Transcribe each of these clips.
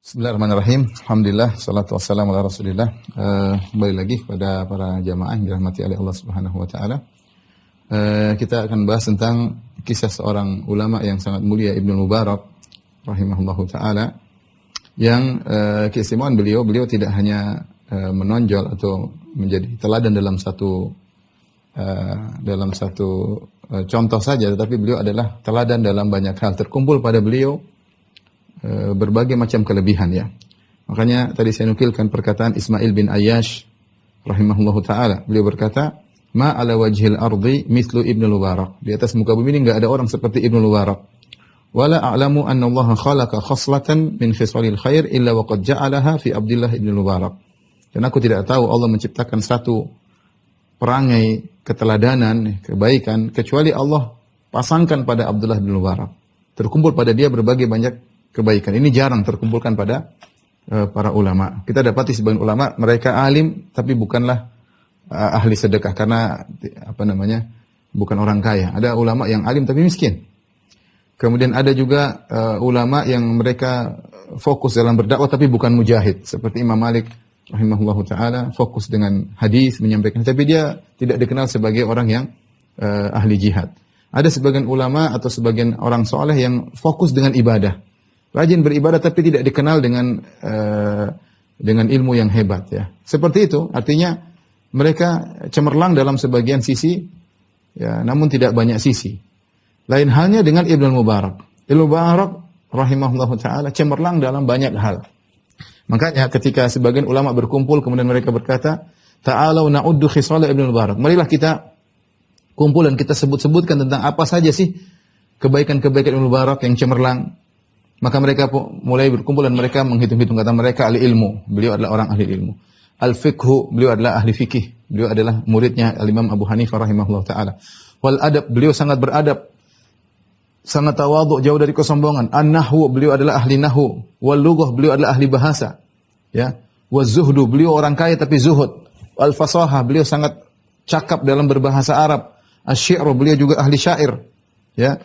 Bismillahirrahmanirrahim. Alhamdulillah, salatu wassalamu ala Rasulillah. Kembali lagi kepada para jamaah yang dirahmati oleh Allah Subhanahu wa taala. Kita akan bahas tentang kisah seorang ulama yang sangat mulia, Ibnu Mubarak rahimahullahu taala, yang keistimewaan beliau tidak hanya menonjol atau menjadi teladan dalam satu contoh saja, tetapi beliau adalah teladan dalam banyak hal. Terkumpul pada beliau berbagai macam kelebihan, ya. Makanya tadi saya nukilkan perkataan Ismail bin Ayyash rahimahullahu taala. Beliau berkata, "Ma ala wajhil ardi mithlu Ibnu Mubarak." Di atas muka bumi ini enggak ada orang seperti Ibnu Mubarak. Wala a'lamu anna Allah khalaqa khaslatan min khisalil khair illa wa qad ja'alaha fi Abdullah Ibnu Mubarak. Dan aku tidak tahu Allah menciptakan satu perangai keteladanan, kebaikan, kecuali Allah pasangkan pada Abdullah bin Mubarak. Terkumpul pada dia berbagai banyak kebaikan. Ini jarang terkumpulkan pada para ulama. Kita dapati sebagian ulama mereka alim tapi bukanlah ahli sedekah karena bukan orang kaya. Ada ulama yang alim tapi miskin. Kemudian ada juga ulama yang mereka fokus dalam berdakwah tapi bukan mujahid, seperti Imam Malik rahimahullahu taala, fokus dengan hadis menyampaikan, tapi dia tidak dikenal sebagai orang yang ahli jihad. Ada sebagian ulama atau sebagian orang soleh yang fokus dengan ibadah, rajin beribadah tapi tidak dikenal dengan ilmu yang hebat, ya. Seperti itu, artinya mereka cemerlang dalam sebagian sisi, ya, namun tidak banyak sisi. Lain halnya dengan Ibnu Mubarak. Ibnu Mubarak rahimahullahu taala cemerlang dalam banyak hal. Makanya ketika sebagian ulama berkumpul kemudian mereka berkata, "Ta'alau na'uddu khisala Ibnu Mubarak." Marilah kita kumpul dan kita sebut-sebutkan tentang apa saja sih kebaikan-kebaikan Ibnu Mubarak yang cemerlang. Maka mereka mulai berkumpul dan mereka menghitung-hitung, kata mereka ahli ilmu. Beliau adalah orang ahli ilmu. Al-fiqhu, beliau adalah ahli fikih. Beliau adalah muridnya Al-Imam Abu Hanifah rahimahullah ta'ala. Wal adab, beliau sangat beradab. Sangat tawadhu, jauh dari kesombongan. An-nahwu, beliau adalah ahli nahwu. Wal lughah, beliau adalah ahli bahasa. Ya. Waz zuhdu, beliau orang kaya tapi zuhud. Al-fasahah, beliau sangat cakap dalam berbahasa Arab. Asy-syi'ru, beliau juga ahli syair. Ya.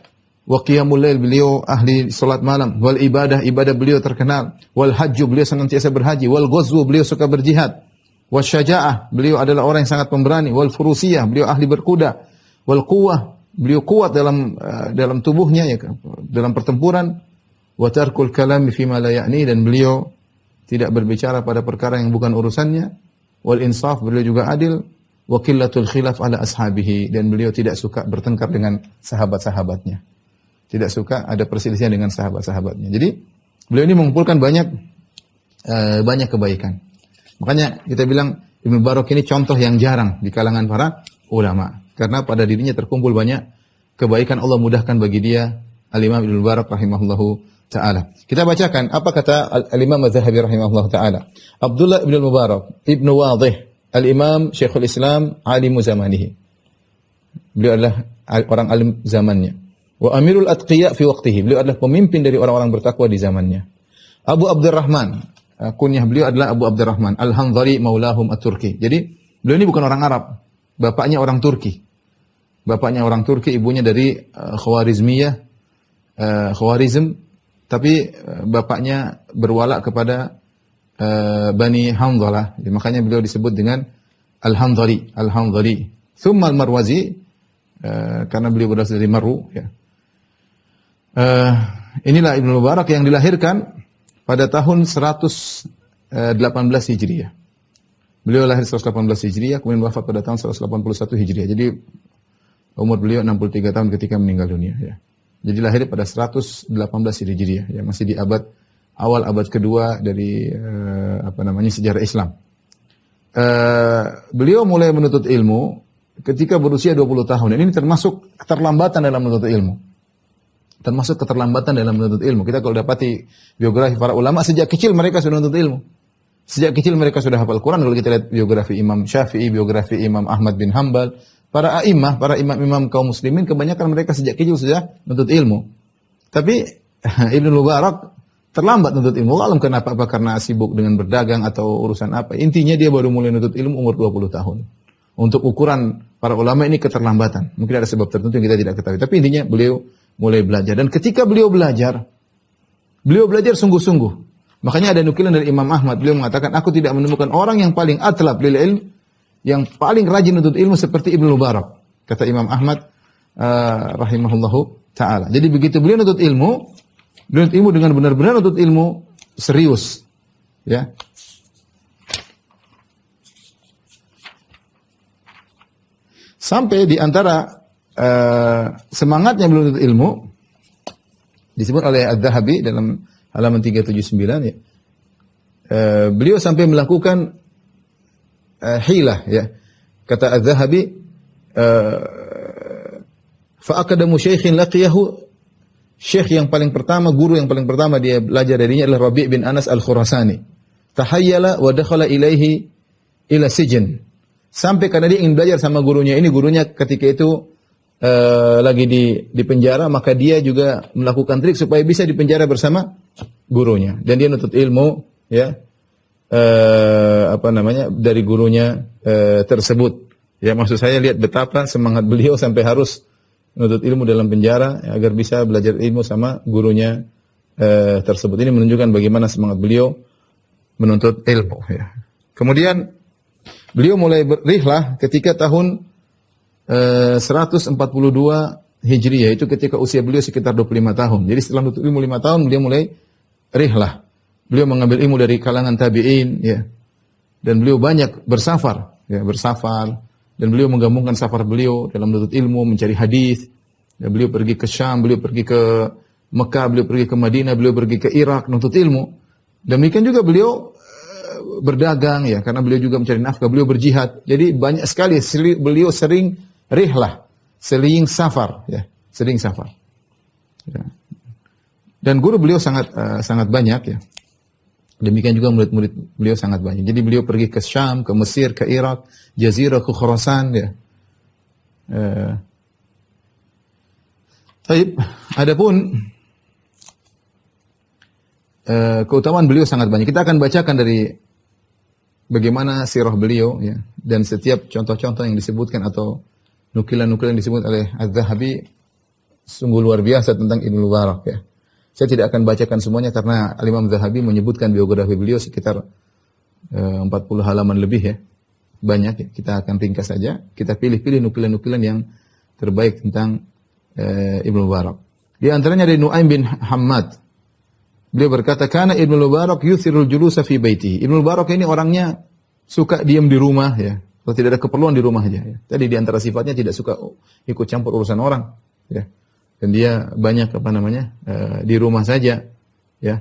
Wa qiyamul lail, beliau ahli salat malam. Wal ibadah, ibadah beliau terkenal. Wal hajju, beliau senantiasa berhaji. Wal ghazwu, beliau suka berjihad. Wasyaja'ah, beliau adalah orang yang sangat pemberani. Wal furusiyah, beliau ahli berkuda. Wal quwwah, beliau kuat dalam tubuhnya, ya, dalam pertempuran. Wa tarkul kalami fima la ya'ni, dan beliau tidak berbicara pada perkara yang bukan urusannya. Wal insaf, beliau juga adil. Wa qillatul khilaf ala ashabihi, dan beliau tidak suka bertengkar dengan sahabat-sahabatnya. Tidak suka ada perselisihan dengan sahabat-sahabatnya. Jadi beliau ini mengumpulkan banyak kebaikan. Makanya kita bilang Ibnu Mubarak ini contoh yang jarang di kalangan para ulama, karena pada dirinya terkumpul banyak kebaikan. Allah mudahkan bagi dia, Al-Imam Ibnu Mubarak rahimahullahu taala. Kita bacakan apa kata Al-Imam Az-Zahabi rahimahullahu taala. Abdullah Ibnu Mubarak Ibnu Wadih, Al-Imam Syekhul Islam, alimu zamanihi. Beliau adalah orang alim zamannya. Wa amirul atqiya fi waqtihi, beliau adalah pemimpin dari orang-orang bertakwa di zamannya. Abu Abdurrahman, kunyah beliau adalah Abu Abdurrahman Al-Hanzali maulahum at-Turki. Jadi beliau ini bukan orang Arab, bapaknya orang Turki. Bapaknya orang Turki, ibunya dari Khawarizm, tapi bapaknya berwala kepada Bani Hanzalah. Makanya beliau disebut dengan Al-Hanzali. Thumma Al-Marwazi, karena beliau berasal dari Marwu, ya. Inilah Ibnu Mubarak yang dilahirkan pada tahun 118 Hijriah. Beliau lahir 118 Hijriah, kemudian wafat pada tahun 181 Hijriah. Jadi umur beliau 63 tahun ketika meninggal dunia, ya. Jadi lahir pada 118 Hijriah, ya, masih di awal abad kedua dari sejarah Islam. Beliau mulai menuntut ilmu ketika berusia 20 tahun. Ini termasuk keterlambatan dalam menuntut ilmu. Kita kalau dapati biografi para ulama, sejak kecil mereka sudah menuntut ilmu. Sejak kecil mereka sudah hafal Quran. Kalau kita lihat biografi Imam Syafi'i, biografi Imam Ahmad bin Hanbal, para imam kaum muslimin, kebanyakan mereka sejak kecil sudah menuntut ilmu. Tapi Ibnu Mubarak terlambat menuntut ilmu. Alam kenapa? Apa karena sibuk dengan berdagang atau urusan apa? Intinya dia baru mulai menuntut ilmu umur 20 tahun. Untuk ukuran para ulama ini keterlambatan. Mungkin ada sebab tertentu yang kita tidak ketahui. Tapi intinya beliau mulai belajar. Dan ketika beliau belajar sungguh-sungguh. Makanya ada nukilan dari Imam Ahmad, beliau mengatakan, aku tidak menemukan orang yang paling atlab lil ilm, yang paling rajin untuk ilmu seperti Ibnu Mubarak. Kata Imam Ahmad rahimahullahu taala. Jadi begitu beliau nuntut ilmu dengan benar-benar nuntut ilmu serius, ya. Sampai di antara semangatnya beliau nuntut ilmu disebut oleh Az-Zahabi dalam halaman 379, ya. Beliau sampai melakukan hilah, ya. Kata Az-Zahabi, fa aqdamu syaikhin laqiyahu, syekh yang paling pertama, guru yang paling pertama dia belajar darinya adalah Rabi' bin Anas Al-Khurasani. Tahayyala wa dakhala ilaihi ila sijn. Sampai karena dia ingin belajar sama gurunya ini, gurunya ketika itu lagi di penjara, maka dia juga melakukan trik supaya bisa di penjara bersama gurunya. Dan dia nuntut ilmu, ya, dari gurunya tersebut. Ya, maksud saya lihat betapa semangat beliau sampai harus menuntut ilmu dalam penjara, ya, agar bisa belajar ilmu sama gurunya tersebut. Ini menunjukkan bagaimana semangat beliau menuntut ilmu, ya. Kemudian beliau mulai berrihlah ketika tahun 142 Hijriah, itu ketika usia beliau sekitar 25 tahun. Jadi setelah menuntut ilmu 5 tahun, beliau mulai rihlah. Beliau mengambil ilmu dari kalangan tabi'in, ya. Dan beliau banyak bersafar, ya, dan beliau menggabungkan safar beliau dalam menuntut ilmu, mencari hadis. Dan beliau pergi ke Syam, beliau pergi ke Mekah, beliau pergi ke Madinah, beliau pergi ke Irak menuntut ilmu. Demikian juga beliau berdagang, ya, karena beliau juga mencari nafkah, beliau berjihad. Jadi banyak sekali beliau sering rihlah, sering safar, ya, sering safar. Ya. Dan guru beliau sangat banyak, ya. Demikian juga murid-murid beliau sangat banyak. Jadi beliau pergi ke Syam, ke Mesir, ke Irak, Jazirah, ke Khurasan, ya. Adapun keutamaan beliau sangat banyak. Kita akan bacakan dari bagaimana sirah beliau, ya, dan setiap contoh-contoh yang disebutkan atau nukilan-nukilan disebut oleh Az-Zahabi sungguh luar biasa tentang Ibnu Mubarak, ya. Saya tidak akan bacakan semuanya karena Imam Zahabi menyebutkan biografi beliau sekitar 40 halaman lebih, ya. Banyak, ya. Kita akan ringkas saja. Kita pilih-pilih nukilan-nukilan yang terbaik tentang Ibnu Mubarak. Di antaranya dari Nu'aim bin Hammad. Beliau berkata, "Kana Ibnu Mubarak yuthirul julusa fi baitihi." Ibnu Mubarak ini orangnya suka diam di rumah, ya. Kalau tidak ada keperluan di rumah aja, ya. Tadi di antara sifatnya tidak suka ikut campur urusan orang, ya. Dan dia banyak di rumah saja, ya.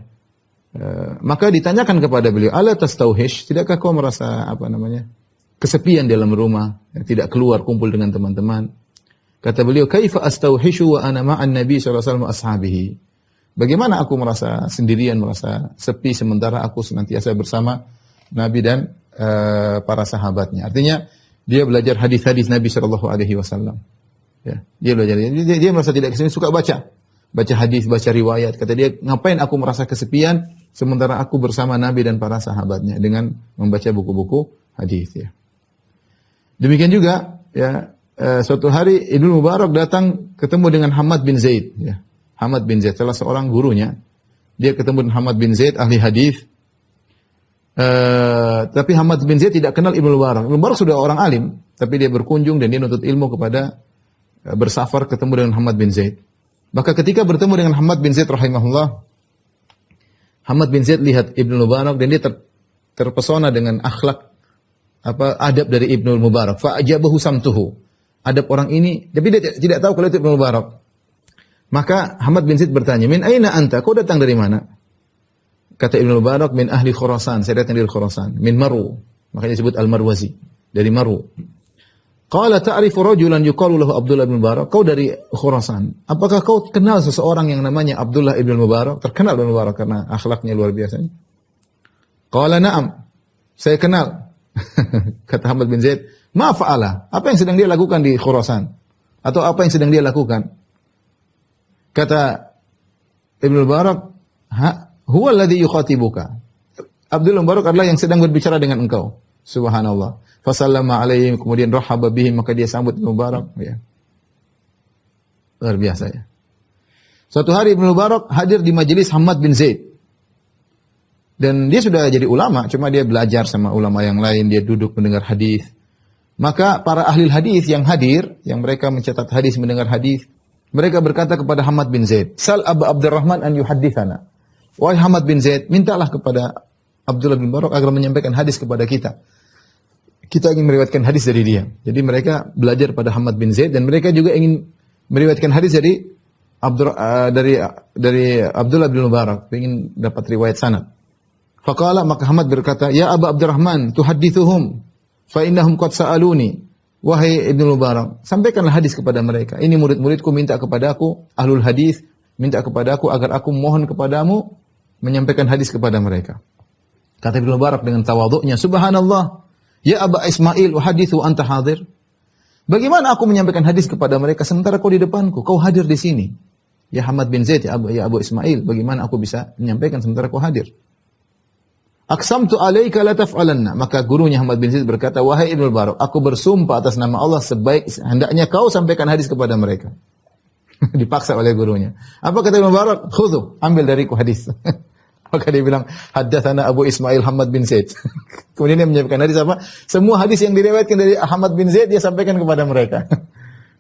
Maka ditanyakan kepada beliau, "Ala tastauhish? Tidakkah kau merasa kesepian dalam rumah, ya, tidak keluar kumpul dengan teman-teman?" Kata beliau, "Kaifa astauhishu wa ana ma'an Nabi sallallahu alaihi wasallam ashabihi?" Bagaimana aku merasa sendirian, merasa sepi sementara aku senantiasa bersama Nabi dan para sahabatnya. Artinya dia belajar hadis-hadis Nabi sallallahu alaihi wasallam. Ya, dia belajar. Dia merasa tidak kesini, suka baca hadis, baca riwayat. Kata dia, ngapain aku merasa kesepian sementara aku bersama Nabi dan para sahabatnya dengan membaca buku-buku hadis, ya. Demikian juga, ya, suatu hari Ibnu Mubarak datang ketemu dengan Hamad bin Zaid, ya. Hamad bin Zaid salah seorang gurunya. Dia ketemu dengan Hamad bin Zaid ahli hadis. Tapi Hamad bin Zaid tidak kenal Ibnu Mubarak. Ibnu Mubarak sudah orang alim, tapi dia berkunjung dan dia nuntut ilmu kepada bersafar ketemu dengan Hamad bin Zaid. Maka ketika bertemu dengan Hamad bin Zaid rahimahullah, Hamad bin Zaid lihat Ibnu Mubarak dan dia terpesona dengan akhlak adab dari Ibnu Mubarak. Fa ajabahu samtuhu. Adab orang ini, tapi dia tidak tahu kalau itu Ibnu Mubarak. Maka Hamad bin Zaid bertanya, "Min aina anta? Kau datang dari mana?" Kata Ibnu Mubarak, "Min ahli Khurasan, saya datang dari Khurasan, min Maru." Makanya disebut Al-Marwazi, dari Maru. Qala ta'rifu rajulan yuqalu lahu Abdullah bin Mubarak? Kau dari Khurasan. Apakah kau kenal seseorang yang namanya Abdullah bin Mubarak? Terkenal bin Mubarak karena akhlaknya luar biasa. Qala na'am. Saya kenal. Kata Hamad bin Zaid, "Ma fa'ala?" Apa yang sedang dia lakukan di Khurasan? Atau apa yang sedang dia lakukan? Kata Ibnu Mubarak, "Huwa alladhi yukhatibuka." Abdullah bin Mubarak adalah yang sedang berbicara dengan engkau. Subhanallah. Fasallama alaihim, kemudian rahaba bihim, maka dia sambut Ibnu Mubarak, ya. Luar biasa, ya. Suatu hari Ibnu Mubarak hadir di majelis Hamad bin Zaid. Dan dia sudah jadi ulama, cuma dia belajar sama ulama yang lain, dia duduk mendengar hadis. Maka para ahli hadis yang hadir, yang mereka mencatat hadis, mendengar hadis, mereka berkata kepada Hamad bin Zaid, "Sal Abu Abdurrahman an yuhadditsana." Wahai Hamad bin Zaid, mintalah kepada Abdullah bin Barak agar menyampaikan hadis kepada kita. Kita ingin meriwayatkan hadis dari dia. Jadi mereka belajar pada Hamad bin Zaid dan mereka juga ingin meriwayatkan hadis dari Abdullah bin Mubarak, ingin dapat riwayat sanad. Faqala, maka Hamad berkata, "Ya Aba Abdurrahman, tuhaddithuhum fa innahum qad sa'aluni." Wahai Ibnu Mubarak, sampaikanlah hadis kepada mereka. Ini murid-muridku minta kepadaku, ahlul hadis minta kepadaku agar aku mohon kepadamu menyampaikan hadis kepada mereka. Kata Ibnu Mubarak dengan tawadhu'nya, "Subhanallah, ya Aba Ismail, uhadithu anta hadir." Bagaimana aku menyampaikan hadis kepada mereka sementara kau di depanku, kau hadir di sini? Ya Hamad bin Zaid, ya Abu Ismail, bagaimana aku bisa menyampaikan sementara kau hadir? Aqsamtu alaika la taf'alanna. Maka gurunya Hamad bin Zaid berkata, "Wahai Ibnu Barak, aku bersumpah atas nama Allah hendaknya kau sampaikan hadis kepada mereka." Dipaksa oleh gurunya. Apa kata Ibnu Barak? "Khudhu, ambil dariku hadis." Maka dia bilang, "Haddatsana Abu Ismail Hamad bin Zaid." Kemudian dia menyampaikan hadis apa? Semua hadis yang diriwayatkan dari Hamad bin Zaid dia sampaikan kepada mereka.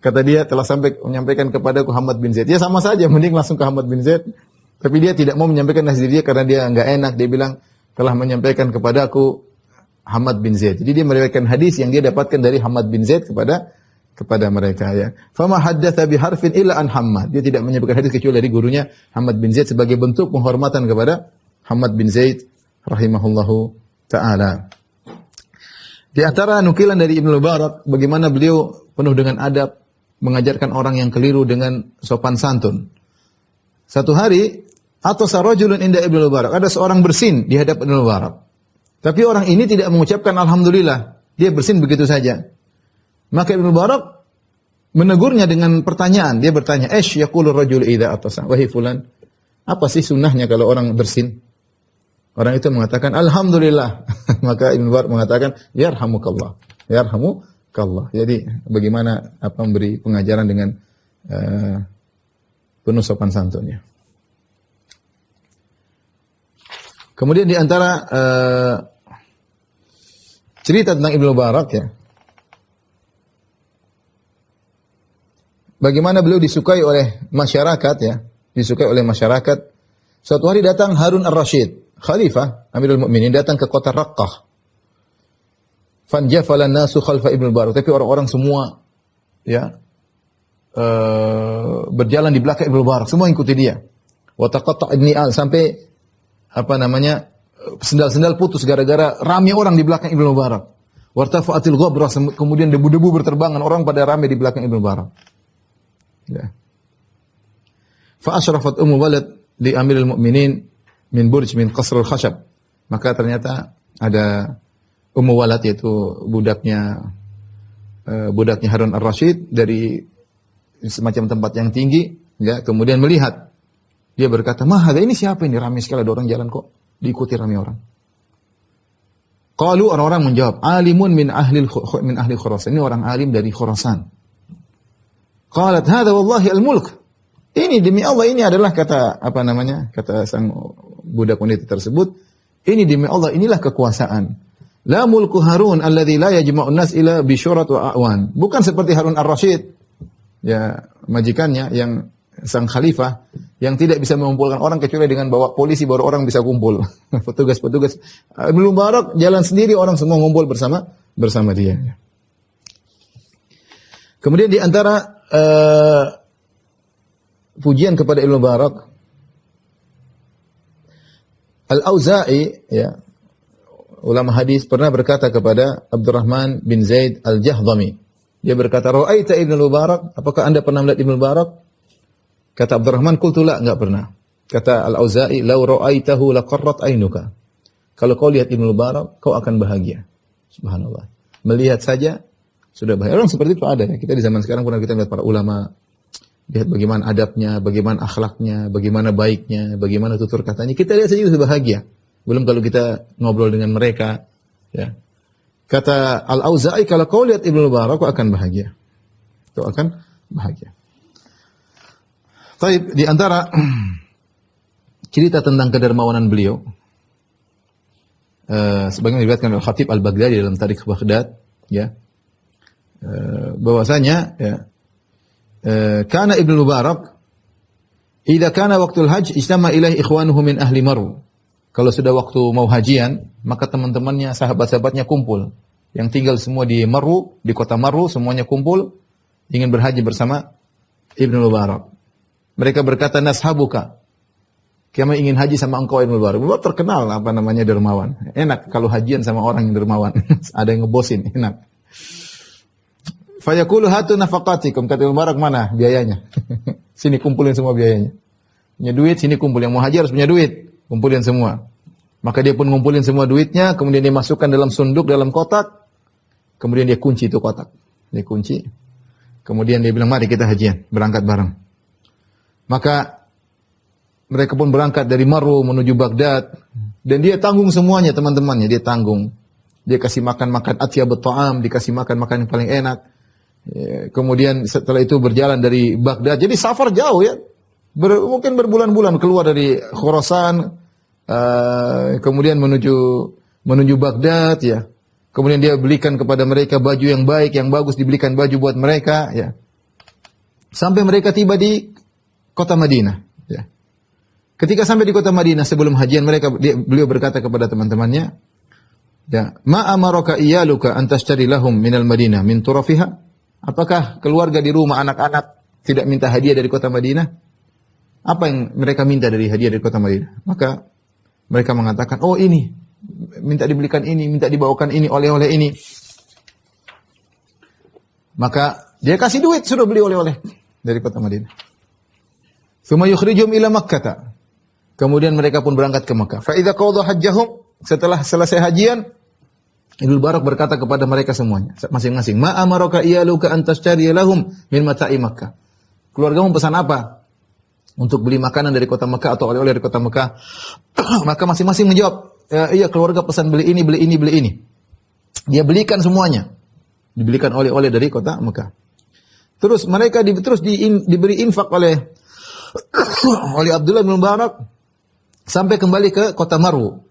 Kata dia, telah menyampaikan kepadaku Hamad bin Zaid. Ya sama saja, mending langsung ke Hamad bin Zaid. Tapi dia tidak mau menyampaikan hadis dia karena dia enggak enak. Dia bilang, telah menyampaikan kepadaku Hamad bin Zaid. Jadi dia meriwayatkan hadis yang dia dapatkan dari Hamad bin Zaid kepada mereka ya. Fama haddatsa bi harfin illa an Hammad. Dia tidak menyampaikan hadis kecuali dari gurunya Hamad bin Zaid sebagai bentuk penghormatan kepada Hamad bin Zaid rahimahullahu taala. Di antara nukilan dari Ibnu Mubarak bagaimana beliau penuh dengan adab mengajarkan orang yang keliru dengan sopan santun. Satu hari atau sarajulun inda Ibnu Mubarak, ada seorang bersin di hadapan Ibnu Mubarak. Tapi orang ini tidak mengucapkan alhamdulillah, dia bersin begitu saja. Maka Ibnu Mubarak menegurnya dengan pertanyaan. Dia bertanya, yaqulu rajul idza atasa." Wahai fulan, apa sih sunnahnya kalau orang bersin? Orang itu mengatakan alhamdulillah. Maka Ibnu Mubarak mengatakan yarhamukallah. Yarhamukallah. Jadi bagaimana memberi pengajaran dengan penuh sopan santunnya. Kemudian di antara cerita tentang Ibnu Mubarak ya, bagaimana beliau disukai oleh masyarakat ya, disukai oleh masyarakat. Suatu hari datang Harun ar-Rasyid, Khalifah Amirul Mukminin, datang ke kota Raqqah. Fanjafala an-nasu khalfa Ibnu Mubarak, tapi orang-orang semua ya berjalan di belakang Ibnu Mubarak, semua ikuti dia. Wa taqatta'a an-ni'al, sampai sendal-sendal putus gara-gara ramai orang di belakang Ibnu Mubarak. Wartafa'atil ghabrah, kemudian debu-debu berterbangan, orang pada ramai di belakang Ibnu Mubarak. Ya. Fa asyrafat walad li Amirul Mukminin min burj min qasrul khashab. Maka ternyata ada Walad, yaitu budaknya Harun ar-Rasyid dari semacam tempat yang tinggi, ya, kemudian melihat. Dia berkata, "Mahada, ini siapa ini? Ramai sekali ada orang jalan kok. Diikuti ramai orang." Qalu, orang-orang menjawab, "Alimun min ahli Khurasan." Ini orang alim dari Khurasan. Qalat, "Hadza wallahi al-mulk." Ini demi Allah, ini adalah kata sang budak wanita tersebut, ini demi Allah, inilah kekuasaan. La mulku Harun alladzi la yajma'un nas ila bi syurat wa a'wan. Bukan seperti Harun ar-Rasyid, ya, majikannya yang sang khalifah yang tidak bisa mengumpulkan orang kecuali dengan bawa polisi baru orang bisa kumpul. Petugas-petugas. Ibnu Mubarak jalan sendiri, orang semua ngumpul bersama dia. Kemudian di antara pujian kepada Ibnu Mubarak, Al-Auza'i, ya, ulama hadis, pernah berkata kepada Abdurrahman bin Zaid Al-Jahdami. Dia berkata, "Ra'aita Ibnu Mubarak? Apakah Anda pernah melihat Ibnu Mubarak?" Kata Abdurrahman, "Qultu la," enggak pernah. Kata Al-Auza'i, "Law ra'aitahu laqarrat ainuka." Kalau kau lihat Ibnu Mubarak, kau akan bahagia. Subhanallah. Melihat saja sudah bahagia. Orang seperti itu ada ya. Kita di zaman sekarang pernah kita lihat para ulama, lihat bagaimana adabnya, bagaimana akhlaknya, bagaimana baiknya, bagaimana tutur katanya. Kita lihat saja sudah bahagia. Belum kalau kita ngobrol dengan mereka, ya. Kata Al-Auza'i, kalau kau lihat Ibnu Mubarak, kau akan bahagia. Kau akan bahagia. Baik, di antara cerita tentang kedermawanan beliau, sebagaimana diriwayatkan oleh Khatib Al-Baghdadi dalam Tarikh Baghdad, ya, bahwasanya ya, kana Ibnu Mubarak idza kana waqtul hajj ijtama ilaihi ikhwanuhu min ahli Marw. Kalau sudah waktu mau hajian, maka teman-temannya, sahabat-sahabatnya kumpul. Yang tinggal semua di Marw, di kota Marw, semuanya kumpul ingin berhaji bersama Ibnu Mubarak. Mereka berkata, nashabuka, kami ingin haji sama engkau Ibnu Mubarak. Mubarak terkenal dermawan. Enak kalau hajian sama orang yang dermawan. Ada yang ngebosin, enak. Fayaqulu hatu nafaqatikum, kata Ibnu Mubarak, mana biayanya? Sini kumpulin semua biayanya. Punya duit, sini kumpul. Yang mau haji harus punya duit, kumpulin semua. Maka dia pun ngumpulin semua duitnya, kemudian dia masukkan dalam sunduk, dalam kotak, kemudian dia kunci itu kotak. Dia kunci. Kemudian dia bilang, mari kita hajian, berangkat bareng. Maka mereka pun berangkat dari Marw menuju Baghdad, dan dia tanggung semuanya, teman-temannya, dia tanggung. Dia kasih makan atyabut ta'am, dikasih makan yang paling enak. Kemudian setelah itu berjalan dari Baghdad, jadi safar jauh ya, mungkin berbulan-bulan keluar dari Khurasan, kemudian menuju Baghdad ya. Kemudian dia belikan kepada mereka baju yang baik, yang bagus, dibelikan baju buat mereka ya. Sampai mereka tiba di kota Madinah ya. Ketika sampai di kota Madinah sebelum hajian beliau berkata kepada teman-temannya, ya, ma amaraka iyaluka an tashtari lahum minal Madinah min turafiha? Apakah keluarga di rumah, anak-anak tidak minta hadiah dari kota Madinah? Apa yang mereka minta dari hadiah dari kota Madinah? Maka mereka mengatakan, oh ini, minta dibelikan ini, minta dibawakan ini, oleh-oleh ini. Maka dia kasih duit, suruh beli oleh-oleh dari kota Madinah. Tsumma yukhrijum ila Makkah. Kemudian mereka pun berangkat ke Makkah. Fa idza qadha hajjahum, setelah selesai hajian, Ibnu Barak berkata kepada mereka semuanya, masing-masing, ma amaraka iyaluka an tashtari lahum min mata'i Makkah. Keluargamu pesan apa? Untuk beli makanan dari kota Makkah atau oleh-oleh dari kota Makkah? Maka masing-masing menjawab, iya keluarga pesan beli ini, beli ini, beli ini. Dia belikan semuanya. Dibelikan oleh-oleh dari kota Makkah. Terus mereka diberi infak oleh Abdullah bin Mubarak sampai kembali ke kota Marw.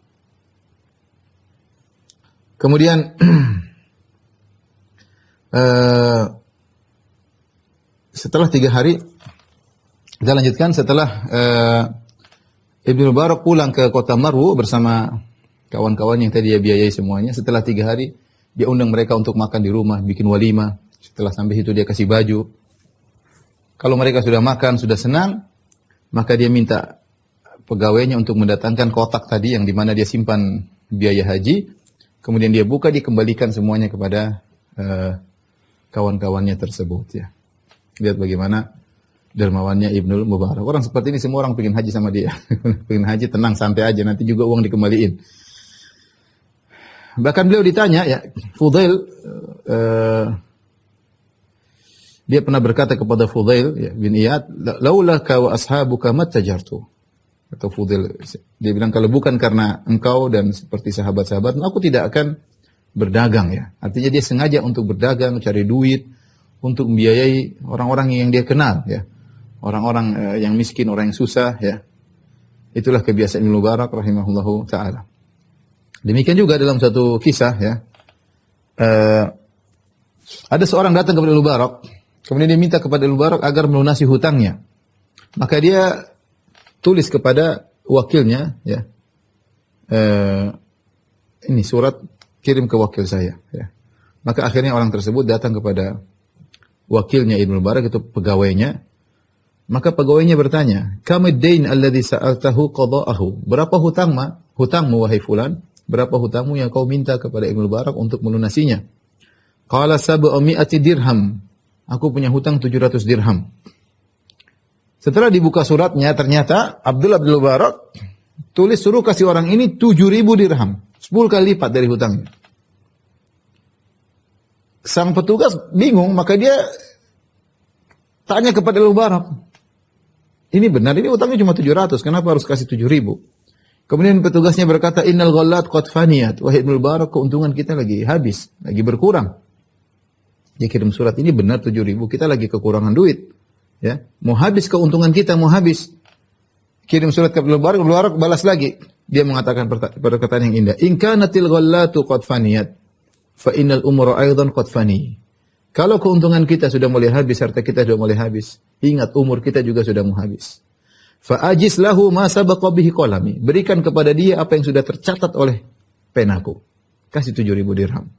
Kemudian setelah 3 hari kita lanjutkan, setelah Ibnu Mubarak pulang ke kota Marw bersama kawan-kawan yang tadi dia biayai semuanya. Setelah 3 hari dia undang mereka untuk makan di rumah, bikin walimah. Setelah sampai itu dia kasih baju. Kalau mereka sudah makan, sudah senang, maka dia minta pegawainya untuk mendatangkan kotak tadi yang dimana dia simpan biaya haji. Kemudian dia buka, dikembalikan semuanya kepada kawan-kawannya tersebut ya. Lihat bagaimana dermawannya Ibnu Mubarak. Orang seperti ini semua orang pengen haji sama dia. Pengen haji, tenang, santai aja, nanti juga uang dikembaliin. Bahkan beliau ditanya ya, Fudail, dia pernah berkata kepada Fudail ya, bin Iyad, laulaka wa ashabuka mattajartu. Atau Fudail, dia bilang, kalau bukan karena engkau dan seperti sahabat-sahabat, aku tidak akan berdagang ya. Artinya dia sengaja untuk berdagang, cari duit, untuk membiayai orang-orang yang dia kenal ya. Orang-orang yang miskin, orang yang susah ya. Itulah kebiasaan Ibnu Mubarak rahimahullahu ta'ala. Demikian juga dalam satu kisah ya. Ada seorang datang kepada Ibnu Mubarak, kemudian dia minta kepada Ibnu Mubarak agar melunasi hutangnya. Maka dia tulis kepada wakilnya ya, ini surat, kirim ke wakil saya ya. Maka akhirnya orang tersebut datang kepada wakilnya Ibnu Mubarak, itu pegawainya. Maka pegawainya bertanya, kamid dain alladhi sa'altahu qada'ahu, berapa hutangmu wahai fulan, berapa hutangmu yang kau minta kepada Ibnu Mubarak untuk melunasinya? Qala sab'umi'ati dirham, aku punya hutang 700 dirham. Setelah dibuka suratnya, ternyata Abdullah bin Mubarak tulis suruh kasih orang ini 7.000 dirham, 10 kali lipat dari hutangnya. Sang petugas bingung, maka dia tanya kepada Ibnu Mubarak, ini benar, ini hutangnya cuma 700, kenapa harus kasih 7.000? Kemudian petugasnya berkata, innal ghallat qad faniyat, wahai Ibnu Mubarak, keuntungan kita lagi habis, lagi berkurang. Dia kirim surat, ini benar 7.000, kita lagi kekurangan duit. Ya, mau habis keuntungan kita, mau habis. kirim surat ke Ibnu Mubarak balas lagi. Dia mengatakan perkataan yang indah. In kanatil ghallatu qad faniyat fa innal umra aidan qad fani. Kalau keuntungan kita sudah mulai habis, harta kita sudah mulai habis, ingat umur kita juga sudah mau habis. Fa ajis lahu ma sabaqa bihi qalami. Berikan kepada dia apa yang sudah tercatat oleh penaku. Kasih 7.000 dirham.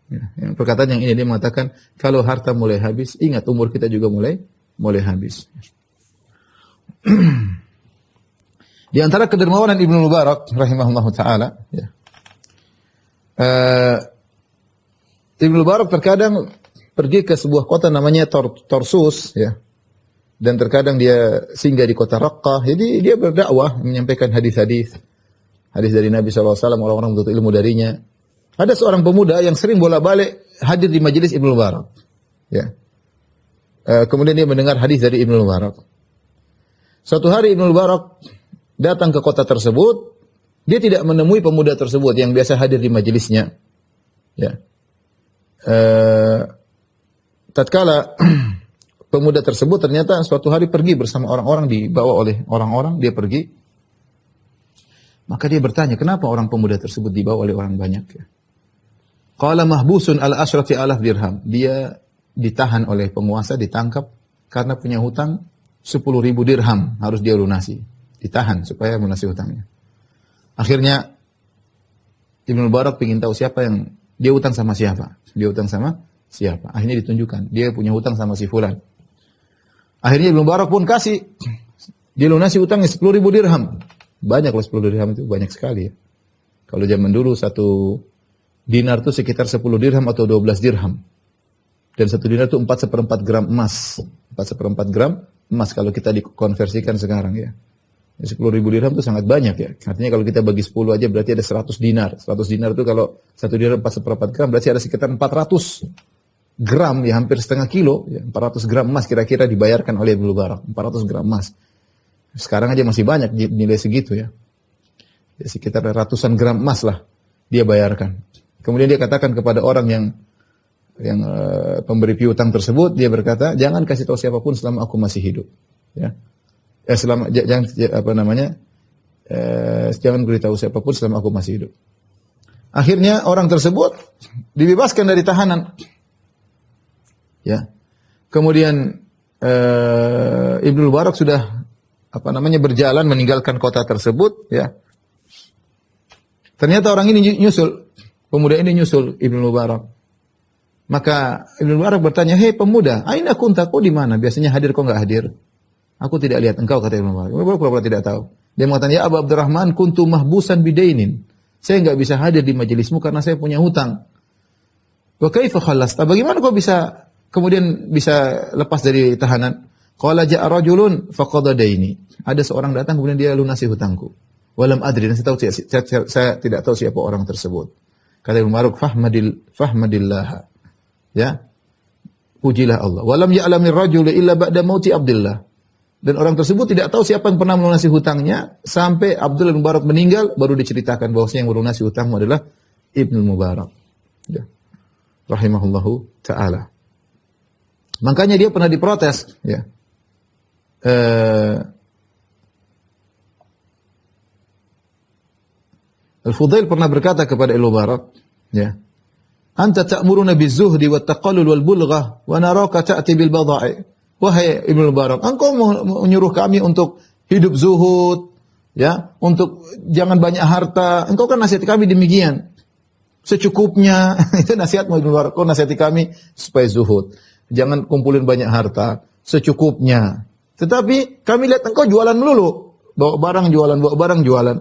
Ya, yang perkataan yang ini dia mengatakan kalau harta mulai habis, ingat umur kita juga mulai habis. Di antara kedermawanan Ibnu Mubarak rahimahullahu taala, ya. Ibnu Mubarak terkadang pergi ke sebuah kota namanya Tarsus, ya. Dan terkadang dia singgah di kota Raqqah. Jadi dia berdakwah, menyampaikan hadis-hadis dari Nabi SAW, orang-orang menuntut ilmu darinya. Ada seorang pemuda yang sering bolak-balik hadir di majelis Ibnu Mubarak, ya. Kemudian dia mendengar hadis dari Ibnu Mubarak. Suatu hari Ibnu Mubarak datang ke kota tersebut, dia tidak menemui pemuda tersebut yang biasa hadir di majelisnya. Ya. Tatkala pemuda tersebut ternyata suatu hari pergi bersama orang-orang, dibawa oleh orang-orang, dia pergi. Maka dia bertanya, kenapa orang pemuda tersebut dibawa oleh orang banyak? Ya. Qala mahbusun ala asyrati alaf dirham. Dia ditahan oleh penguasa, ditangkap karena punya hutang 10.000 dirham, harus dia lunasi. Ditahan supaya melunasi hutangnya. Akhirnya Ibnu Mubarak ingin tahu siapa yang dia utang sama siapa. Dia utang sama siapa. Akhirnya ditunjukkan dia punya hutang sama si fulan. Akhirnya Ibnu Mubarak pun kasih dia lunasi hutangnya 10.000 dirham. Banyak loh 10 dirham itu, banyak sekali ya. Kalau zaman dulu 1 dinar itu sekitar 10 dirham atau 12 dirham. Dan 1 dinar itu 4/4 gram emas. 4/4 gram emas kalau kita dikonversikan sekarang ya. 10.000 dirham itu sangat banyak ya. Artinya kalau kita bagi 10 aja berarti ada 100 dinar. 100 dinar itu kalau 1 dinar 4/4 gram berarti ada sekitar 400 gram ya, hampir setengah kilo. Ya, 400 gram emas kira-kira dibayarkan oleh Ibnu Mubarak. 400 gram emas. Sekarang aja masih banyak nilai segitu ya. Ya sekitar ratusan gram emas lah dia bayarkan. Kemudian dia katakan kepada orang yang pemberi piutang tersebut, dia berkata, jangan kasih tahu siapapun selama aku masih hidup. Ya. Jangan beritahu siapapun selama aku masih hidup. Akhirnya orang tersebut dibebaskan dari tahanan. Ya. Kemudian Ibnu Mubarak sudah berjalan meninggalkan kota tersebut. Ya. Ternyata orang ini nyusul, pemuda ini nyusul Ibnu Mubarak. Maka Ibnu Mubarak bertanya, hei pemuda, aina kunta, kau di mana? Biasanya hadir, kau enggak hadir? Aku tidak lihat engkau, kata Ibnu Mubarak. Ibnu Mubarak pura-pura tidak tahu. Dia mengatakan, ya Abu Abdurrahman, kuntu mahbusan bidainin. Saya enggak bisa hadir di majelismu karena saya punya hutang. Wa kaifa khallasta? Bagaimana kau kemudian bisa lepas dari tahanan? Qala ja'a rajulun faqada daini. Ada seorang datang kemudian dia lunasi hutangku. Walam adri, dan saya tidak tahu siapa orang tersebut. Kata Ibnu Mubarak, fahmadillah. Ya. Pujilah Allah. Walam ya'lamir rajul illa ba'da mauti Abdullah. Dan orang tersebut tidak tahu siapa yang pernah melunasi hutangnya sampai Abdullah bin Mubarak meninggal, baru diceritakan bahwasanya yang melunasi hutangmu adalah Ibnu Mubarak. Ya. Rahimahullahu taala. Makanya dia pernah diprotes, ya. Al-Fudail pernah berkata kepada Ibnu Mubarak, ya. Anta ta'muruna bizuhdi wa taqallul wal bulghah wa naraka ta'ti bil bada'i. Wahai Ibnu Mubarak, engkau menyuruh kami untuk hidup zuhud, ya, untuk jangan banyak harta. Engkau kan nasihati kami demikian. Secukupnya. Itu nasihatmu Ibnu Mubarak. Kau nasihati kami supaya zuhud. Jangan kumpulin banyak harta, secukupnya. Tetapi kami lihat engkau jualan melulu. Bawa barang jualan.